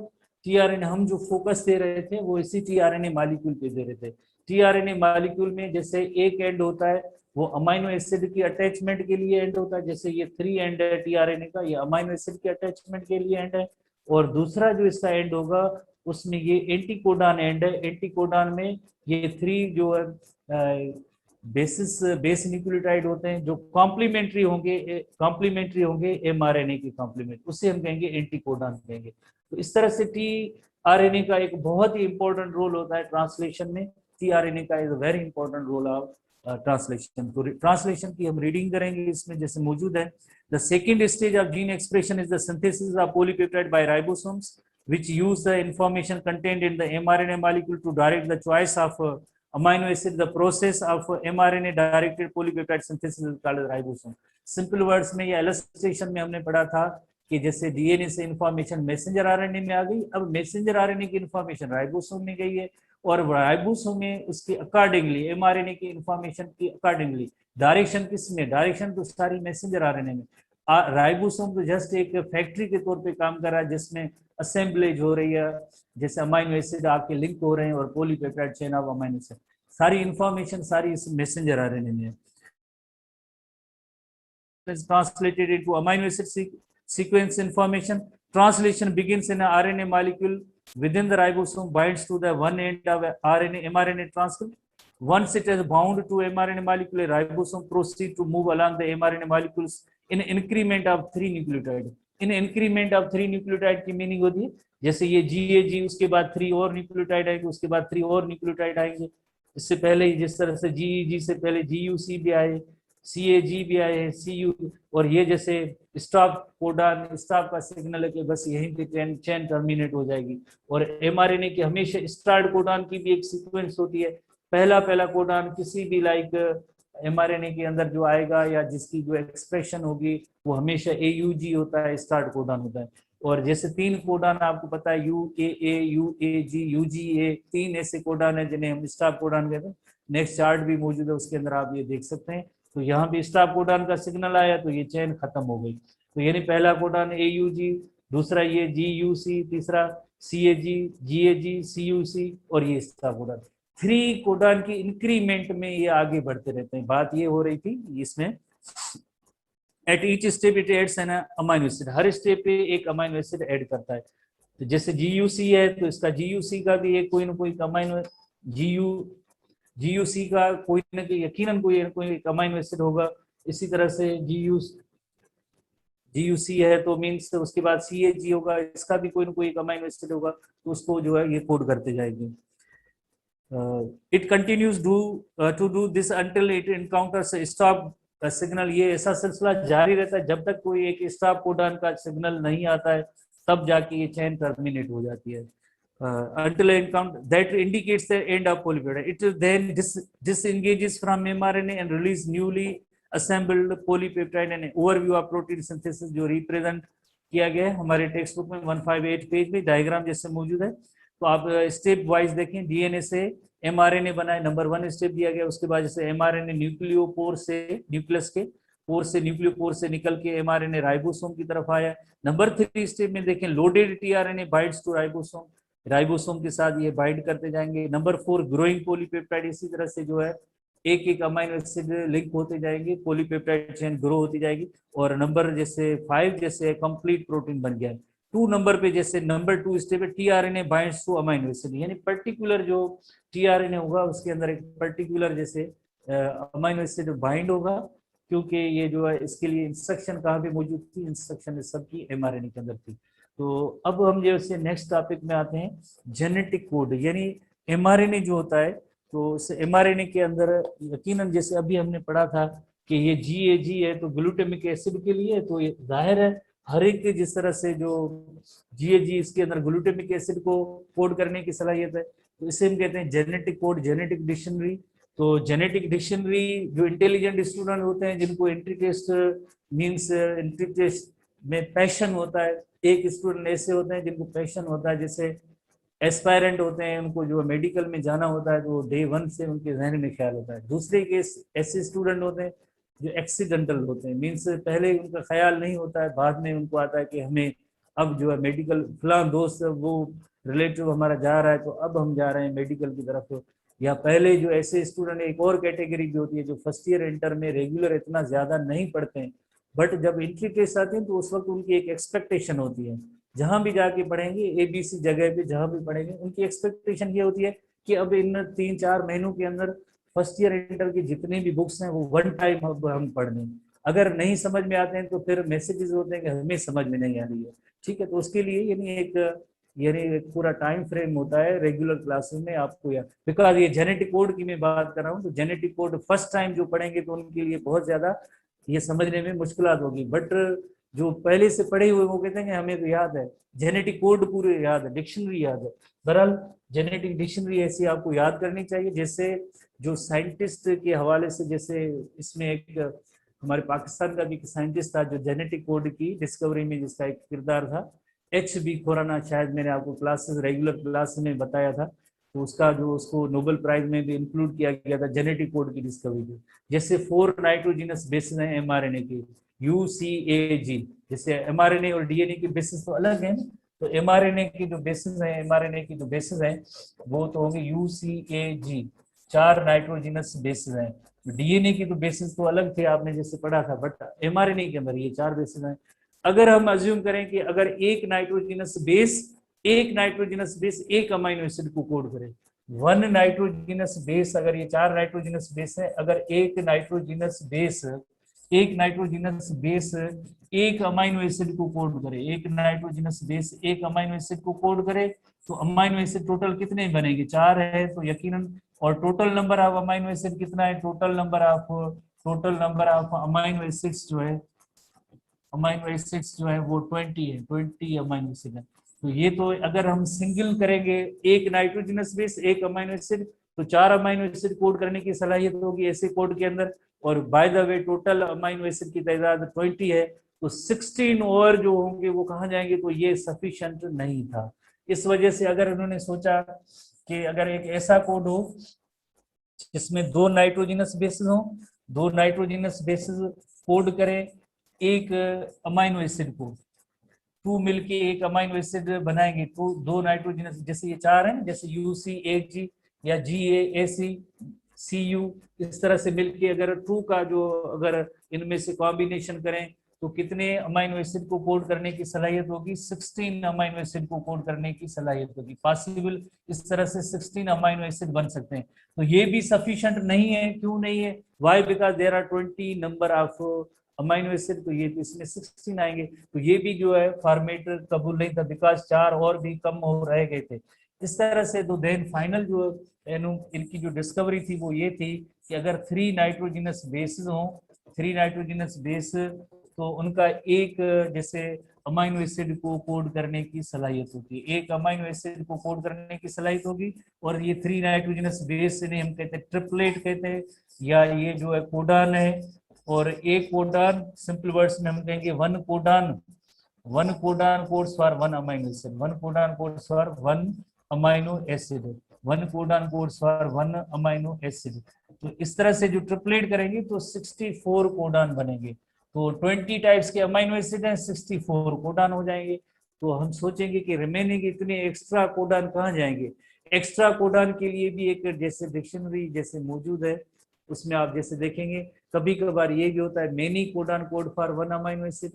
tRNA हम जो फोकस दे रहे थे वो इसी tRNA मॉलिक्यूल पे दे रहे थे। tRNA मॉलिक्यूल में जैसे एक एंड होता है वो अमाइनो एसिड की अटैचमेंट के लिए एंड होता है, जैसे ये 3 एंड है tRNA का, ये अमाइनो एसिड के अटैचमेंट के लिए एंड है, और दूसरा जो इसका एंड होगा उसमें ये एंटीकोडान एंड है। एंटीकोडान में ये 3 जो है बेस न्यूक्लियोटाइड होते हैं जो कॉम्प्लीमेंट्री होंगे एमआरएनए के कॉम्प्लीमेंट, उससे हम कहेंगे एंटीकोडान कहेंगे। तो इस तरह से टीआरएनए का एक बहुत ही इंपॉर्टेंट रोल होता है ट्रांसलेशन में। टीआरएनए का is a very important role of translation. तो ट्रांसलेशन की हम रीडिंग करेंगे, इसमें जैसे मौजूद है the second stage of gene expression is the synthesis of polypeptide by ribosomes which use the information contained in the mRNA molecule to direct the choice of amino acid. The process of mRNA directed polypeptide synthesis is called ribosome. Simple words में ये illustration में हमने पढ़ा था कि जैसे DNA से information messenger RNA में आ गई, अब मैसेंजर आरएनए की इंफॉर्मेशन राइबोसोम में गई है और राइबोसोम में उसके अकॉर्डिंगली एमआरएनए की इंफॉर्मेशन की अकॉर्डिंगली डायरेक्शन किस में, डायरेक्शन तो सारी मैसेंजर आरएनए में। राइबोसोम तो जस्ट एक फैक्ट्री के तौर पे काम कर रहा है जिसमें असेंबलेज हो रही है, जैसे अमाइनो एसिड आके लिंक हो रहे हैं और polypeptide chain of amino acid, सारी इंफॉर्मेशन सारी इस मैसेंजर आरएनए में है। Translated into amino acid sequence information. Translation begins in an RNA molecule within the ribosome, binds to the one end of mRNA transcript. Once it is bound to mRNA molecule, a ribosome proceeds to move along the mRNA molecules in increment of 3 nucleotide. In increment of 3 nucleotide की meaning होती है जैसे ये GAG, उसके बाद 3 और nucleotide आएंगे, उसके बाद 3 और न्यूक्लियोटाइड आएंगे। इससे पहले जिस तरह से GEG से पहले GUC भी आए, CAG भी आए, CU, और ये जैसे स्टॉप कोडान, स्टॉप का सिग्नल है कि बस यहीं पे चेन टर्मिनेट हो जाएगी। और mRNA की हमेशा स्टार्ट कोडान की भी एक सीक्वेंस होती है, पहला कोडान किसी भी mRNA के अंदर जो आएगा या जिसकी जो एक्सप्रेशन होगी वो हमेशा AUG होता है, स्टार्ट कोडान होता है। और जैसे 3 कोडान आपको पता है UAA, UAG, UGA, 3 ऐसे कोडान है जिन्हें हम स्टॉप कोडान कहते हैं। नेक्स्ट चार्ट भी मौजूद है, उसके अंदर आप ये देख सकते हैं। तो यहाँ भी स्टॉप कोडान का सिग्नल आया तो ये चेन खत्म हो गई। तो यानी पहला कोडान AUG, दूसरा ये GUC, तीसरा CAG, GAG, CUC और ये स्टॉप कोडान। 3 कोडान की इंक्रीमेंट में ये आगे बढ़ते रहते हैं। बात ये हो रही थी इसमें at each step it adds an amino acid, हर स्टेप पे एक अमाइनो एसिड ऐड करता है। तो जैसे GUC है तो इसका GUC का भी एक कोई ना कोई अमाइनो GUC का कोई ना कोई यकीनन कोई अमाइनो एसिड होगा। इसी तरह से GUC है तो मीन्स उसके बाद CAG होगा, इसका भी कोई ना कोई अमाइनो एसिड होगा, तो उसको जो है ये कोड करते जाएंगे। It continues to do this until it encounters a stop signal. ये ऐसा सिलसिला जारी रहता है जब तक कोई एक स्टॉप कोडान का सिग्नल नहीं आता है, तब जाके ये चेन टर्मिनेट हो जाती है। Until encounter that indicates the end of polypeptide. It then disengages from mRNA and release newly assembled polypeptide and overview of protein synthesis जो रिप्रेजेंट किया गया है हमारे टेक्स्ट बुक में 158 पेज में डायग्राम जैसे मौजूद है। तो आप स्टेप वाइज देखें, डीएनए से एमआरएनए बना है, नंबर 1 स्टेप दिया गया। उसके बाद जैसे एमआरएनए न्यूक्लियोपोर से न्यूक्लियस के पोर से न्यूक्लियोपोर से निकल के एमआरएनए राइबोसोम की तरफ आया। नंबर 3 स्टेप में देखें loaded tRNA binds to ribosome, ribosome के साथ ये बाइंड करते जाएंगे। नंबर 4 ग्रोइंग पॉलीपेप्टाइड, इसी तरह से जो है एक एक अमाइनो एसिड लिंक होते जाएंगे, पॉलीपेप्टाइड चेन ग्रो होती जाएगी। और नंबर जैसे 5 जैसे कंप्लीट प्रोटीन बन गया है। 2 नंबर पे जैसे नंबर 2 स्टेप है tRNA binds two amino acid, यानी पर्टिकुलर जो टीआरएनए होगा उसके अंदर एक पर्टिकुलर जैसे अमाइनो एसिड बाइंड होगा, क्योंकि ये जो है इसके लिए इंस्ट्रक्शन कहाँ पे मौजूद थी, इंस्ट्रक्शन सबकी एमआरएनए के अंदर थी। तो अब हम जैसे नेक्स्ट टॉपिक में आते हैं, जेनेटिक कोड, यानी एमआरएनए जो होता है तो इस एमआरएनए के अंदर यकीनन जैसे अभी हमने पढ़ा था कि ये GAG है तो ग्लूटामिक एसिड के लिए, तो ये जाहिर है हर एक जिस तरह से जो GAG इसके अंदर ग्लूटामिक एसिड को कोड करने की सलाहियत है, तो इसे हम कहते हैं जेनेटिक कोड, जेनेटिक डिक्शनरी। तो जेनेटिक डिक्शनरी जो इंटेलिजेंट स्टूडेंट होते हैं जिनको entry test means entry test में पैशन होता है, एक स्टूडेंट ऐसे होते हैं जिनको पैशन होता है, जैसे एस्पायरेंट होते हैं उनको जो मेडिकल में जाना होता है तो डे 1 से उनके जहन में ख्याल होता है। दूसरे केस ऐसे स्टूडेंट होते हैं जो एक्सीडेंटल होते हैं, मीन्स पहले उनका ख्याल नहीं होता है, बाद में उनको आता है कि हमें अब जो है मेडिकल फलां दोस्त वो रिलेटिव हमारा जा रहा है तो अब हम जा रहे हैं मेडिकल की तरफ। या पहले जो ऐसे स्टूडेंट, एक और कैटेगरी भी होती है जो फर्स्ट ईयर इंटर में रेगुलर इतना ज़्यादा नहीं पढ़ते हैं, बट जब एंट्री टेस्ट आते हैं तो उस वक्त उनकी एक एक्सपेक्टेशन होती है जहां भी जाके पढ़ेंगे, ABC जगह पे जहां भी पढ़ेंगे, उनकी एक्सपेक्टेशन ये होती है कि अब इन 3-4 महीनों के अंदर फर्स्ट ईयर इंटर की जितनी भी बुक्स हैं वो वन टाइम अब हम पढ़ लें। अगर नहीं समझ में आते हैं तो फिर मैसेजेस होते हैं कि हमें समझ में नहीं आ रही है। ठीक है, तो उसके लिए यानी एक पूरा टाइम फ्रेम होता है रेगुलर क्लासेस में आपको, या बिकॉज ये जेनेटिक कोड की मैं बात कर रहा हूँ, तो जेनेटिक कोड फर्स्ट टाइम जो पढ़ेंगे तो उनके लिए बहुत ज्यादा ये समझने में मुश्किल होगी। बट जो पहले से पढ़े हुए वो कहते हैं कि हमें तो याद है, जेनेटिक कोड पूरे याद है, डिक्शनरी याद है। बहरहाल जेनेटिक डिक्शनरी ऐसी आपको याद करनी चाहिए, जैसे जो साइंटिस्ट के हवाले से, जैसे इसमें एक हमारे पाकिस्तान का भी एक साइंटिस्ट था जो जेनेटिक कोड की डिस्कवरी में जिसका एक किरदार था, H.B. खुराना, शायद मैंने आपको क्लासेस रेगुलर क्लास में बताया था। तो उसका जो उसको नोबेल प्राइज में भी इंक्लूड किया गया था जेनेटिक कोड की डिस्कवरी में। जैसे 4 नाइट्रोजिनस बेसिस हैं mRNA के, UCAG। जैसे mRNA और DNA की बेसिस तो अलग है ना, तो mRNA की जो बेसिस है, mRNA की जो बेसिस है वो तो होंगे UCAG, 4 नाइट्रोजिनस बेसिस हैं। DNA की तो बेसिस तो अलग थे, आपने जैसे पढ़ा था, बट mRNA के अंदर ये 4 बेसिस हैं। अगर हम अज्यूम करें कि अगर एक नाइट्रोजिनस बेस एक अमाइनो एसिड को कोड करे, 1 नाइट्रोजिनस बेस, अगर ये 4 नाइट्रोजिनस बेस है, अगर एक नाइट्रोजिनस बेस एक अमाइनो एसिड को कोड करे, एक नाइट्रोजिनस बेस एक अमाइनो एसिड को कोड करे, तो अमाइनो एसिड टोटल कितने बनेंगे? 4 है तो यकीनन। और total number of amino acid कितना है? Total number of amino acids जो है वो 20 है, 20 अमाइनो एसिड है। तो ये तो अगर हम सिंगल करेंगे, एक नाइट्रोजनस बेस एक अमाइनो एसिड, तो 4 अमाइनो एसिड कोड करने की सलाहियत होगी ऐसे कोड के अंदर। और by the way total amino acid की तादाद 20 है, तो 16 और जो होंगे वो कहाँ जाएंगे? तो ये सफिशिएंट नहीं था। इस वजह से अगर उन्होंने सोचा कि अगर एक ऐसा कोड हो जिसमें 2 नाइट्रोजनस बेसिस हो, 2 नाइट्रोजनस बेसिस कोड करें एक अमाइनो एसिड को, 2 मिलके एक अमाइनो एसिड बनाएंगे, तो 2 नाइट्रोजनस, जैसे ये 4 है, जैसे UCAG या GACCU, इस तरह से मिलके अगर 2 का जो अगर इनमें से कॉम्बिनेशन करें तो कितने अमाइनो एसिड को कोड करने की सलाहियत होगी? 16 अमाइनो एसिड को कोड करने की सलाहियत होगी पॉसिबल। इस तरह से 16 अमाइनो एसिड बन सकते हैं। तो ये भी सफिशिएंट नहीं है। क्यों नहीं है? Why? Because there are 20 number of amino acid, तो ये इसमें 16 आएंगे, तो ये भी जो है फॉर्मेट कबूल नहीं था, बिकॉज 4 और भी कम हो रह गए थे। इस तरह से तो देन फाइनल जो इनकी जो डिस्कवरी थी वो ये थी कि अगर 3 नाइट्रोजनस बेसिस हो, 3 नाइट्रोजनस बेस, तो उनका एक जैसे अमाइनो एसिड को कोड करने की सलाहियत होती है, एक अमाइनो एसिड को कोड करने की सलाहियत होगी। और ये 3 नाइट्रोजनस बेस ने हम कहते हैं ट्रिपलेट कहते हैं, या ये जो है कोडान है। और एक कोडान सिंपल वर्ड्स में हम कहेंगे one codon codes for one amino acid, one codon codes for one amino acid, one codon codes for one amino acid. तो इस तरह से जो ट्रिपलेट करेंगे तो 64 कोडान बनेंगे। तो 20 टाइप्स के अमाइनो एसिड हैं, 64 कोडान हो जाएंगे। तो हम सोचेंगे कि रिमेनिंग इतने एक्स्ट्रा कोडान कहाँ जाएंगे? एक्स्ट्रा कोडान के लिए भी एक जैसे डिक्शनरी जैसे मौजूद है, उसमें आप जैसे देखेंगे कभी कभार ये भी होता है many codon code for one amino acid,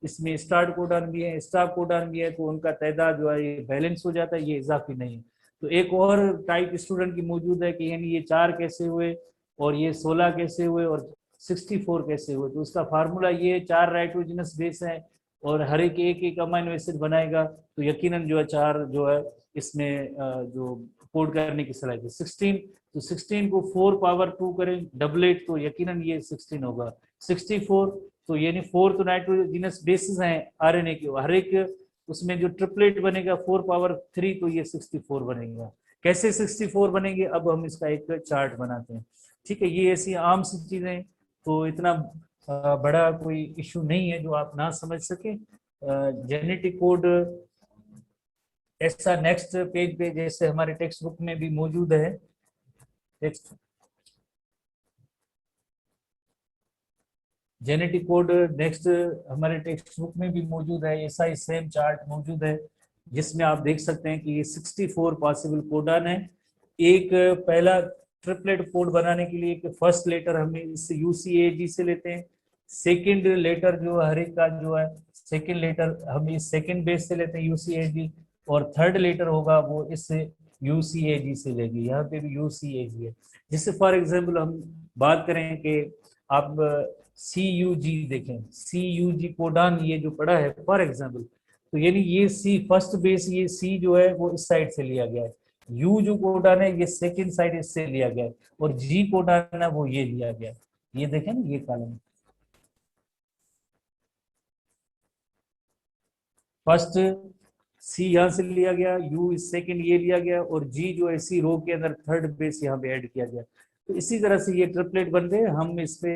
इसमें स्टार्ट कोडान भी है, स्टॉप कोडान भी है, तो उनका तादाद जो है ये बैलेंस हो जाता है, ये इजाफी नहीं है। तो एक और टाइप स्टूडेंट की मौजूद है कि यानी ये 4 कैसे हुए और ये 16 कैसे हुए और 64 कैसे हुए? तो उसका फार्मूला ये 4 नाइट्रोजनस बेस है और हर एक एक अमाइनो एसिड बनाएगा, तो यकीनन जो है 4 जो है इसमें जो कोड करने की सलाह है 16। तो 16 को 4 पावर 2 करें डबलेट, तो यकीनन ये 16 होगा। 64 तो यानी 4 तो नाइट्रोजनस बेसिस हैं RNA के, हर एक उसमें जो ट्रिपलेट बनेगा 4 पावर 3, तो ये 64 बनेगा। कैसे 64 बनेंगे? अब हम इसका एक चार्ट बनाते हैं। ठीक है, ये ऐसी आम सी चीजें, तो इतना बड़ा कोई इशू नहीं है जो आप ना समझ सके। जेनेटिक कोड ऐसा नेक्स्ट पेज पे जैसे हमारे टेक्स्ट बुक में भी मौजूद है, टेक्स्ट जेनेटिक कोड नेक्स्ट हमारे टेक्स्ट बुक में भी मौजूद है, ऐसा ही सेम चार्ट मौजूद है जिसमें आप देख सकते हैं कि ये 64 पॉसिबल कोडान है। एक पहला ट्रिपलेट कोड बनाने के लिए एक फर्स्ट लेटर हमें इस UCAG से लेते हैं, सेकंड लेटर जो हर एक का जो है सेकेंड लेटर हम इस सेकेंड बेस से लेते हैं UCAG, और थर्ड लेटर होगा वो इस UCAG से लेंगे। यहाँ पे भी UCAG है। जैसे फॉर एग्जाम्पल हम बात करें कि आप CUG देखें, CUG कोडान ये जो पड़ा है फॉर एग्जाम्पल, तो यानी ये C फर्स्ट बेस, ये C जो है वो इस साइड से लिया गया है, U जो कोडान है ये सेकेंड साइड इससे लिया गया है, और G कोडान है वो ये लिया गया है। ये देखें ना, ये कॉलम फर्स्ट C यहाँ से लिया गया, U इस सेकंड ये लिया गया, और G जो है इसी रो के अंदर थर्ड बेस यहाँ पे ऐड किया गया। तो इसी तरह से ये ट्रिपलेट बन गए। हम इस पे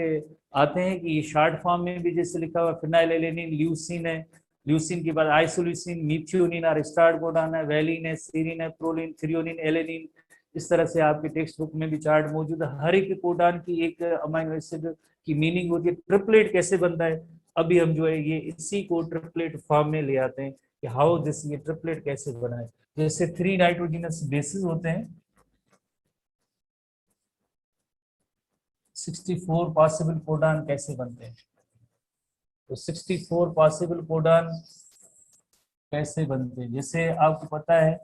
आते हैं कि ये शॉर्ट फॉर्म में भी जैसे लिखा हुआ फिनाइल एलेनिन, ल्यूसिन है, ल्यूसिन के बाद आइसोल्यूसिन, मीथियोनिन और स्टार्ट कोडान है, वैलिन है, सीरिन है, प्रोलिन, थ्रियोनिन, एलेनिन। इस तरह से आपके टेक्स्ट बुक में भी चार्ट मौजूद है। हर एक कोडान की एक अमीनो एसिड की मीनिंग होती है। ट्रिपलेट कैसे बनता है, अभी हम जो है ये इसी को ट्रिपलेट फॉर्म में ले आते हैं कि हाउ दिस, ये ट्रिपलेट कैसे बना है। जैसे 3 नाइट्रोजनस बेसिस होते हैं, 64 पॉसिबल कोडान कैसे बनते हैं। तो 64 पॉसिबल कोडान कैसे बनते हैं, जैसे आपको पता है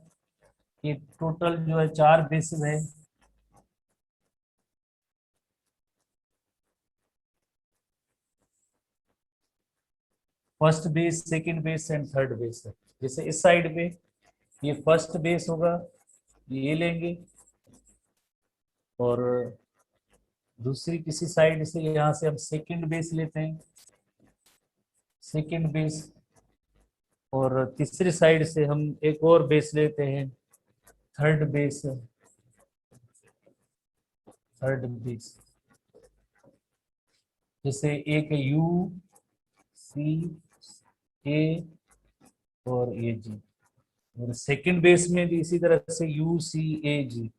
कि टोटल जो है 4 बेसिस है। First base, second base and third base है। जैसे इस साइड पे ये फर्स्ट बेस होगा, ये लेंगे, और दूसरी किसी साइड से यहाँ से हम सेकंड बेस लेते हैं, सेकंड बेस, और तीसरी साइड से हम एक और बेस लेते हैं, थर्ड बेस, थर्ड बेस। जैसे एक UCA और AG, और सेकंड बेस में भी इसी तरह से UCAG,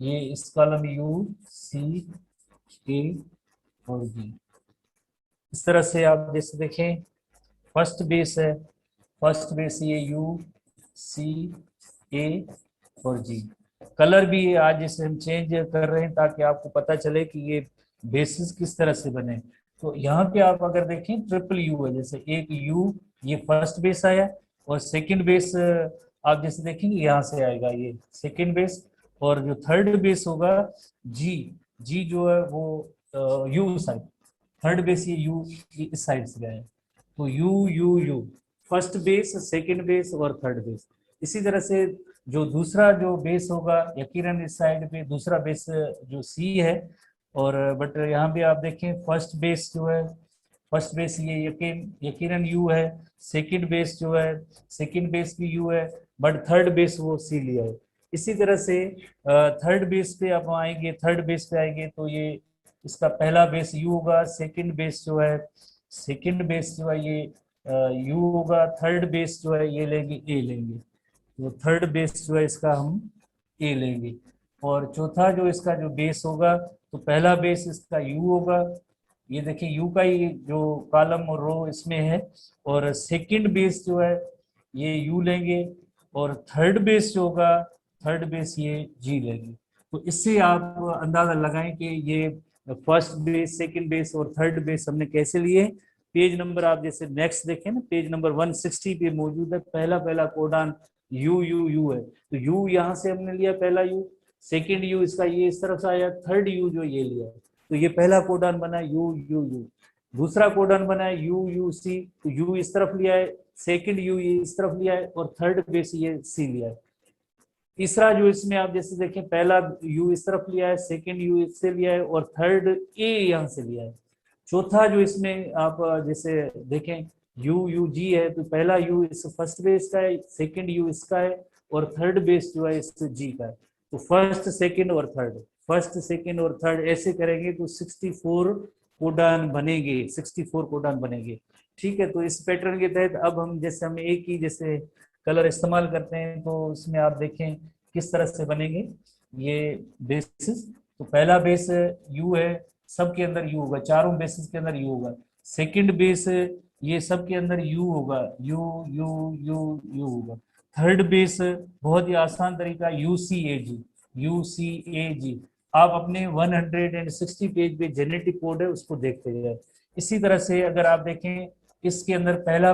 ये इस कॉलम UCA और G। इस तरह से आप जैसे देखें, फर्स्ट बेस है, फर्स्ट बेस ये UCA और G। कलर भी आज जैसे हम चेंज कर रहे हैं ताकि आपको पता चले कि ये बेसिस किस तरह से बने। तो यहाँ पे आप अगर देखें ट्रिपल U है, जैसे एक U ये फर्स्ट बेस आया, और सेकंड बेस आप जैसे देखेंगे यहाँ से आएगा ये सेकंड बेस, और जो थर्ड बेस होगा G, G जो है वो U साइड, थर्ड बेस ये U इस साइड से गया है। तो U first base, second base और थर्ड बेस। इसी तरह से जो दूसरा जो बेस होगा यकीनन इस साइड पे दूसरा बेस जो C है, और बट यहाँ पे आप देखें फर्स्ट बेस जो है, फर्स्ट बेस ये यकीनन U है, सेकंड बेस जो है, सेकंड बेस भी U है, बट थर्ड बेस वो C लिया है। इसी तरह से थर्ड बेस पे आप आएंगे, थर्ड बेस पे आएंगे तो ये इसका पहला बेस U होगा, सेकंड बेस जो है, सेकंड बेस जो है ये U होगा, थर्ड बेस जो है ये लेंगे A लेंगे, तो थर्ड बेस जो है इसका हम A लेंगे। और चौथा जो इसका जो बेस होगा, तो पहला बेस इसका U होगा, ये देखिए U का ही जो कॉलम और रो इसमें है, और सेकंड बेस जो है ये U लेंगे, और थर्ड बेस जो होगा, थर्ड बेस ये G लेंगे। तो इससे आप अंदाजा लगाएं कि ये फर्स्ट बेस, सेकंड बेस और थर्ड बेस हमने कैसे लिए। पेज नंबर आप जैसे नेक्स्ट देखें ना, पेज नंबर 160 पे मौजूद है, पहला पहला कोडान U है। तो U यहाँ से हमने लिया पहला U, सेकंड U इसका ये इस तरफ से आया, थर्ड U जो ये लिया, तो ये पहला कोडान बना U। दूसरा कोडान बना है UC, तो U इस तरफ लिया है, सेकंड U ये इस तरफ लिया है, और थर्ड बेस ये C लिया है। तीसरा जो इसमें आप जैसे देखें, पहला U इस तरफ लिया है, सेकंड U इससे लिया है, और थर्ड A यहाँ से लिया है। चौथा जो इसमें आप जैसे देखें UG है, तो पहला U इस फर्स्ट बेस का है, सेकंड U इसका है, और थर्ड बेस जो है इस G का है। तो फर्स्ट, सेकंड और थर्ड, फर्स्ट, सेकंड और थर्ड ऐसे करेंगे तो 64 कोडान बनेंगे, 64 कोडान बनेंगे। ठीक है, तो इस पैटर्न के तहत अब हम जैसे हम एक ही जैसे कलर इस्तेमाल करते हैं, तो उसमें आप देखें किस तरह से बनेंगे ये बेसिस। तो पहला बेस U है, सबके अंदर U होगा, चारों बेसिस के अंदर U होगा। सेकंड बेस ये सब के अंदर U होगा, U होगा। थर्ड बेस बहुत ही आसान तरीका UCAG। आप अपने 160 पेज पे जेनेटिक कोड है उसको देखते जाए। इसी तरह से अगर आप देखें इसके अंदर पहला,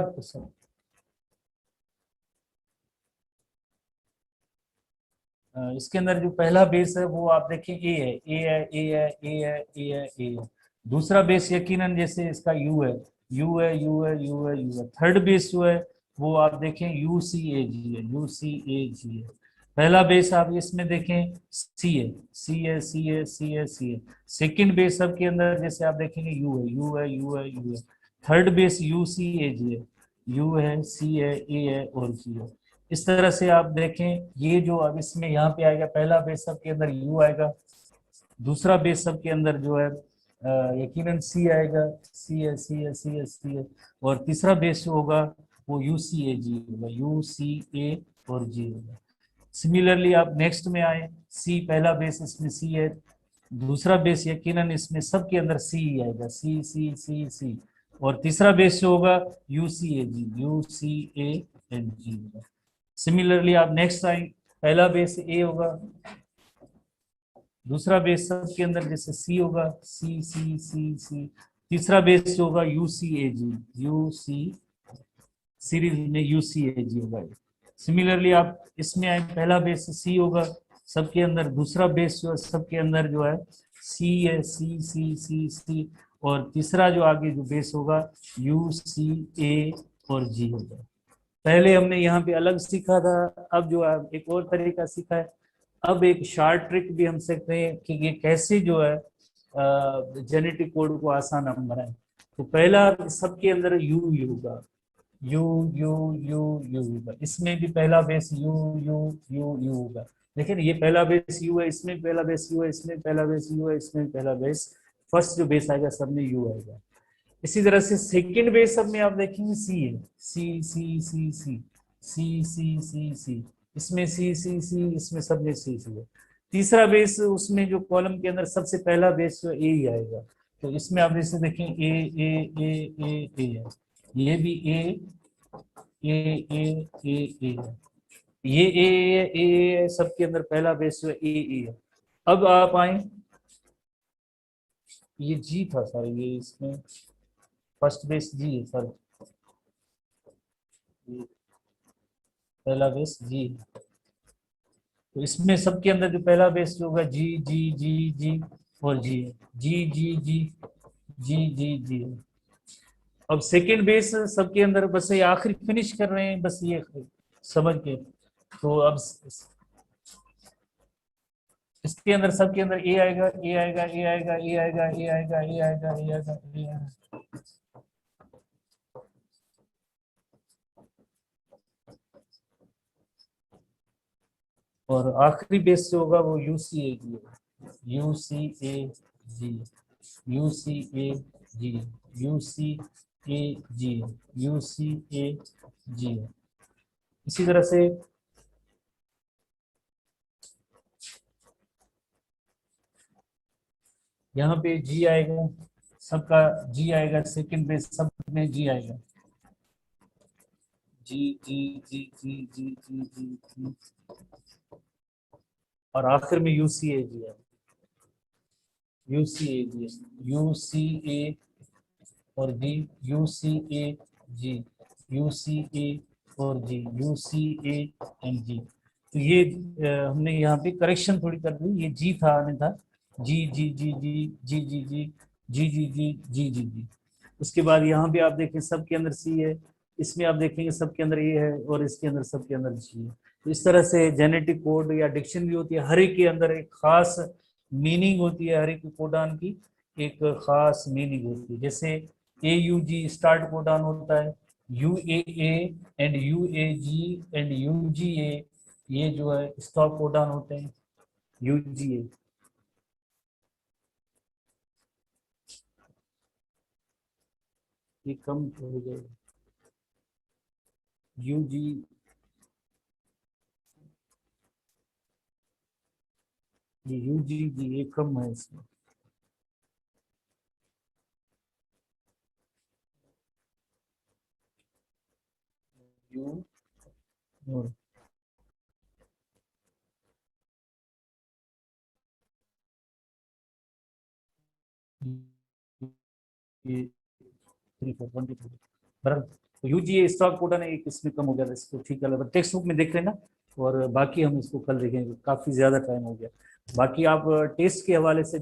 इसके अंदर जो पहला बेस है वो आप देखें ए है, ए है, ए है, ए है, ए है, ए है। दूसरा बेस यकीनन जैसे इसका यू है, यू है, यू है, यू है, यू है। थर्ड बेस जो है वो आप देखें यू सी ए जी है, यू सी ए जी है। पहला बेस आप इसमें देखें सी है, सी है, सी है, सी है, सी है। सेकंड बेस सब के अंदर जैसे आप देखेंगे यू है, यू है, यू है, यू है। Third base you C A G है, यू है, सी है, ए है और जी है। इस तरह से आप देखें ये जो अब इसमें यहाँ पे आएगा, पहला बेस सब के अंदर यू आएगा, दूसरा बेस सब के अंदर जो है यकीनन सी आएगा, सी है, सी है, सी है, सी है। और तीसरा बेस जो होगा वो यू सी ए जी होगा, यू सी ए और जी होगा। सिमिलरली आप नेक्स्ट में आए, सी पहला बेस इसमें सी है, दूसरा बेस यकीनन इसमें सब के अंदर सी आएगा, सी सी सी सी। और तीसरा बेस जो होगा U C A G, U C A N G होगा। सिमिलरली आप नेक्स्ट आए, पहला बेस ए होगा, दूसरा बेस सब के अंदर जैसे सी होगा, सी सी सी सी। तीसरा बेस जो होगा U C A G, U C, series में यू सी ए जी होगा। सिमिलरली आप इसमें आए, पहला बेस सी होगा सबके अंदर, दूसरा बेस जो है सबके अंदर जो है सी है, सी सी सी सी। और तीसरा जो आगे जो बेस होगा यू सी ए और जी होगा। पहले हमने यहाँ पे अलग सीखा था, अब जो है एक और तरीका सीखा है। अब एक शार्ट ट्रिक भी हम सीखते हैं कि ये कैसे जो है जेनेटिक कोड को आसान हम बनाए। तो पहला सबके अंदर यू होगा, यू यू यू यू होगा। इसमें भी पहला base you you you you होगा। लेकिन ये पहला बेस यू है, इसमें पहला बेस यू है, इसमें पहला बेस यू है, इसमें पहला बेस, फर्स्ट जो बेस आएगा सब में यू आएगा। इसी तरह से सेकंड बेस सब में आप देखेंगे सी है, सी सी सी सी सी सी सी सी। इसमें सी सी सी, इसमें सब में सी सी है। तीसरा बेस उसमें जो कॉलम के अंदर सबसे पहला बेस जो ए ही आएगा। तो इसमें आप जैसे देखें ए ए ए ए ए है, ये भी ए ए ए ए ए है, ये ए सबके अंदर पहला बेस जो है ए है। अब आप आए, ये जी था सर, ये इसमें फर्स्ट बेस जी है सर, ये पहला बेस जी है। तो इसमें सबके अंदर जो पहला बेस जो होगा जी जी जी जी और जी है, जी जी जी जी जी जी है। अब सेकंड बेस सबके अंदर बस ये आखिरी फिनिश कर रहे हैं, बस ये समझ के। तो अब इसके अंदर सबके अंदर ए आएगा, ए आएगा, ए आएगा, ए आएगा, ए आएगा, ए आएगा, ए आएगा, ए आएगा। और आखिरी बेस जो होगा वो यू सी ए जी है, U C A G, U C A G, U C A G, U C A G. इसी तरह से यहाँ पे जी आएगा, सबका जी आएगा, सेकंड बेस सब में जी आएगा, जी जी जी जी जी जी जी जी। और आखिर में यू सी ए जी है, U C A G, U C ए और जी, U C A G, U C ए और जी, यू सी ए एंड जी। तो ये हमने यहाँ पे करेक्शन थोड़ी कर दी, ये जी था आने था, जी जी जी जी जी जी जी जी जी जी जी जी जी। उसके बाद यहाँ पे आप देखें सबके अंदर सी है, इसमें आप देखेंगे सबके अंदर ये है और इसके अंदर सबके अंदर जी है। तो इस तरह से जेनेटिक कोड या डिक्शनरी होती है, हर एक के अंदर एक खास मीनिंग होती है, हर एक कोडान की एक खास मीनिंग होती है। जैसे A U G start codon होता है, U A and U A G and U G A ये जो है स्टॉप कोडान होते हैं, यू जी ए। ये कम हो जाएगा, यू जी, ये यू जी ये कम है इसमें। यू ये 23 बराबर। तो यूजीए स्टॉक कोटा ने एक इसमें कम हो गया था, इसको ठीक है, टेक्स्ट बुक में देख लेना, और बाकी हम इसको कल देखेंगे, काफ़ी ज़्यादा टाइम हो गया। बाकी आप टेस्ट के हवाले से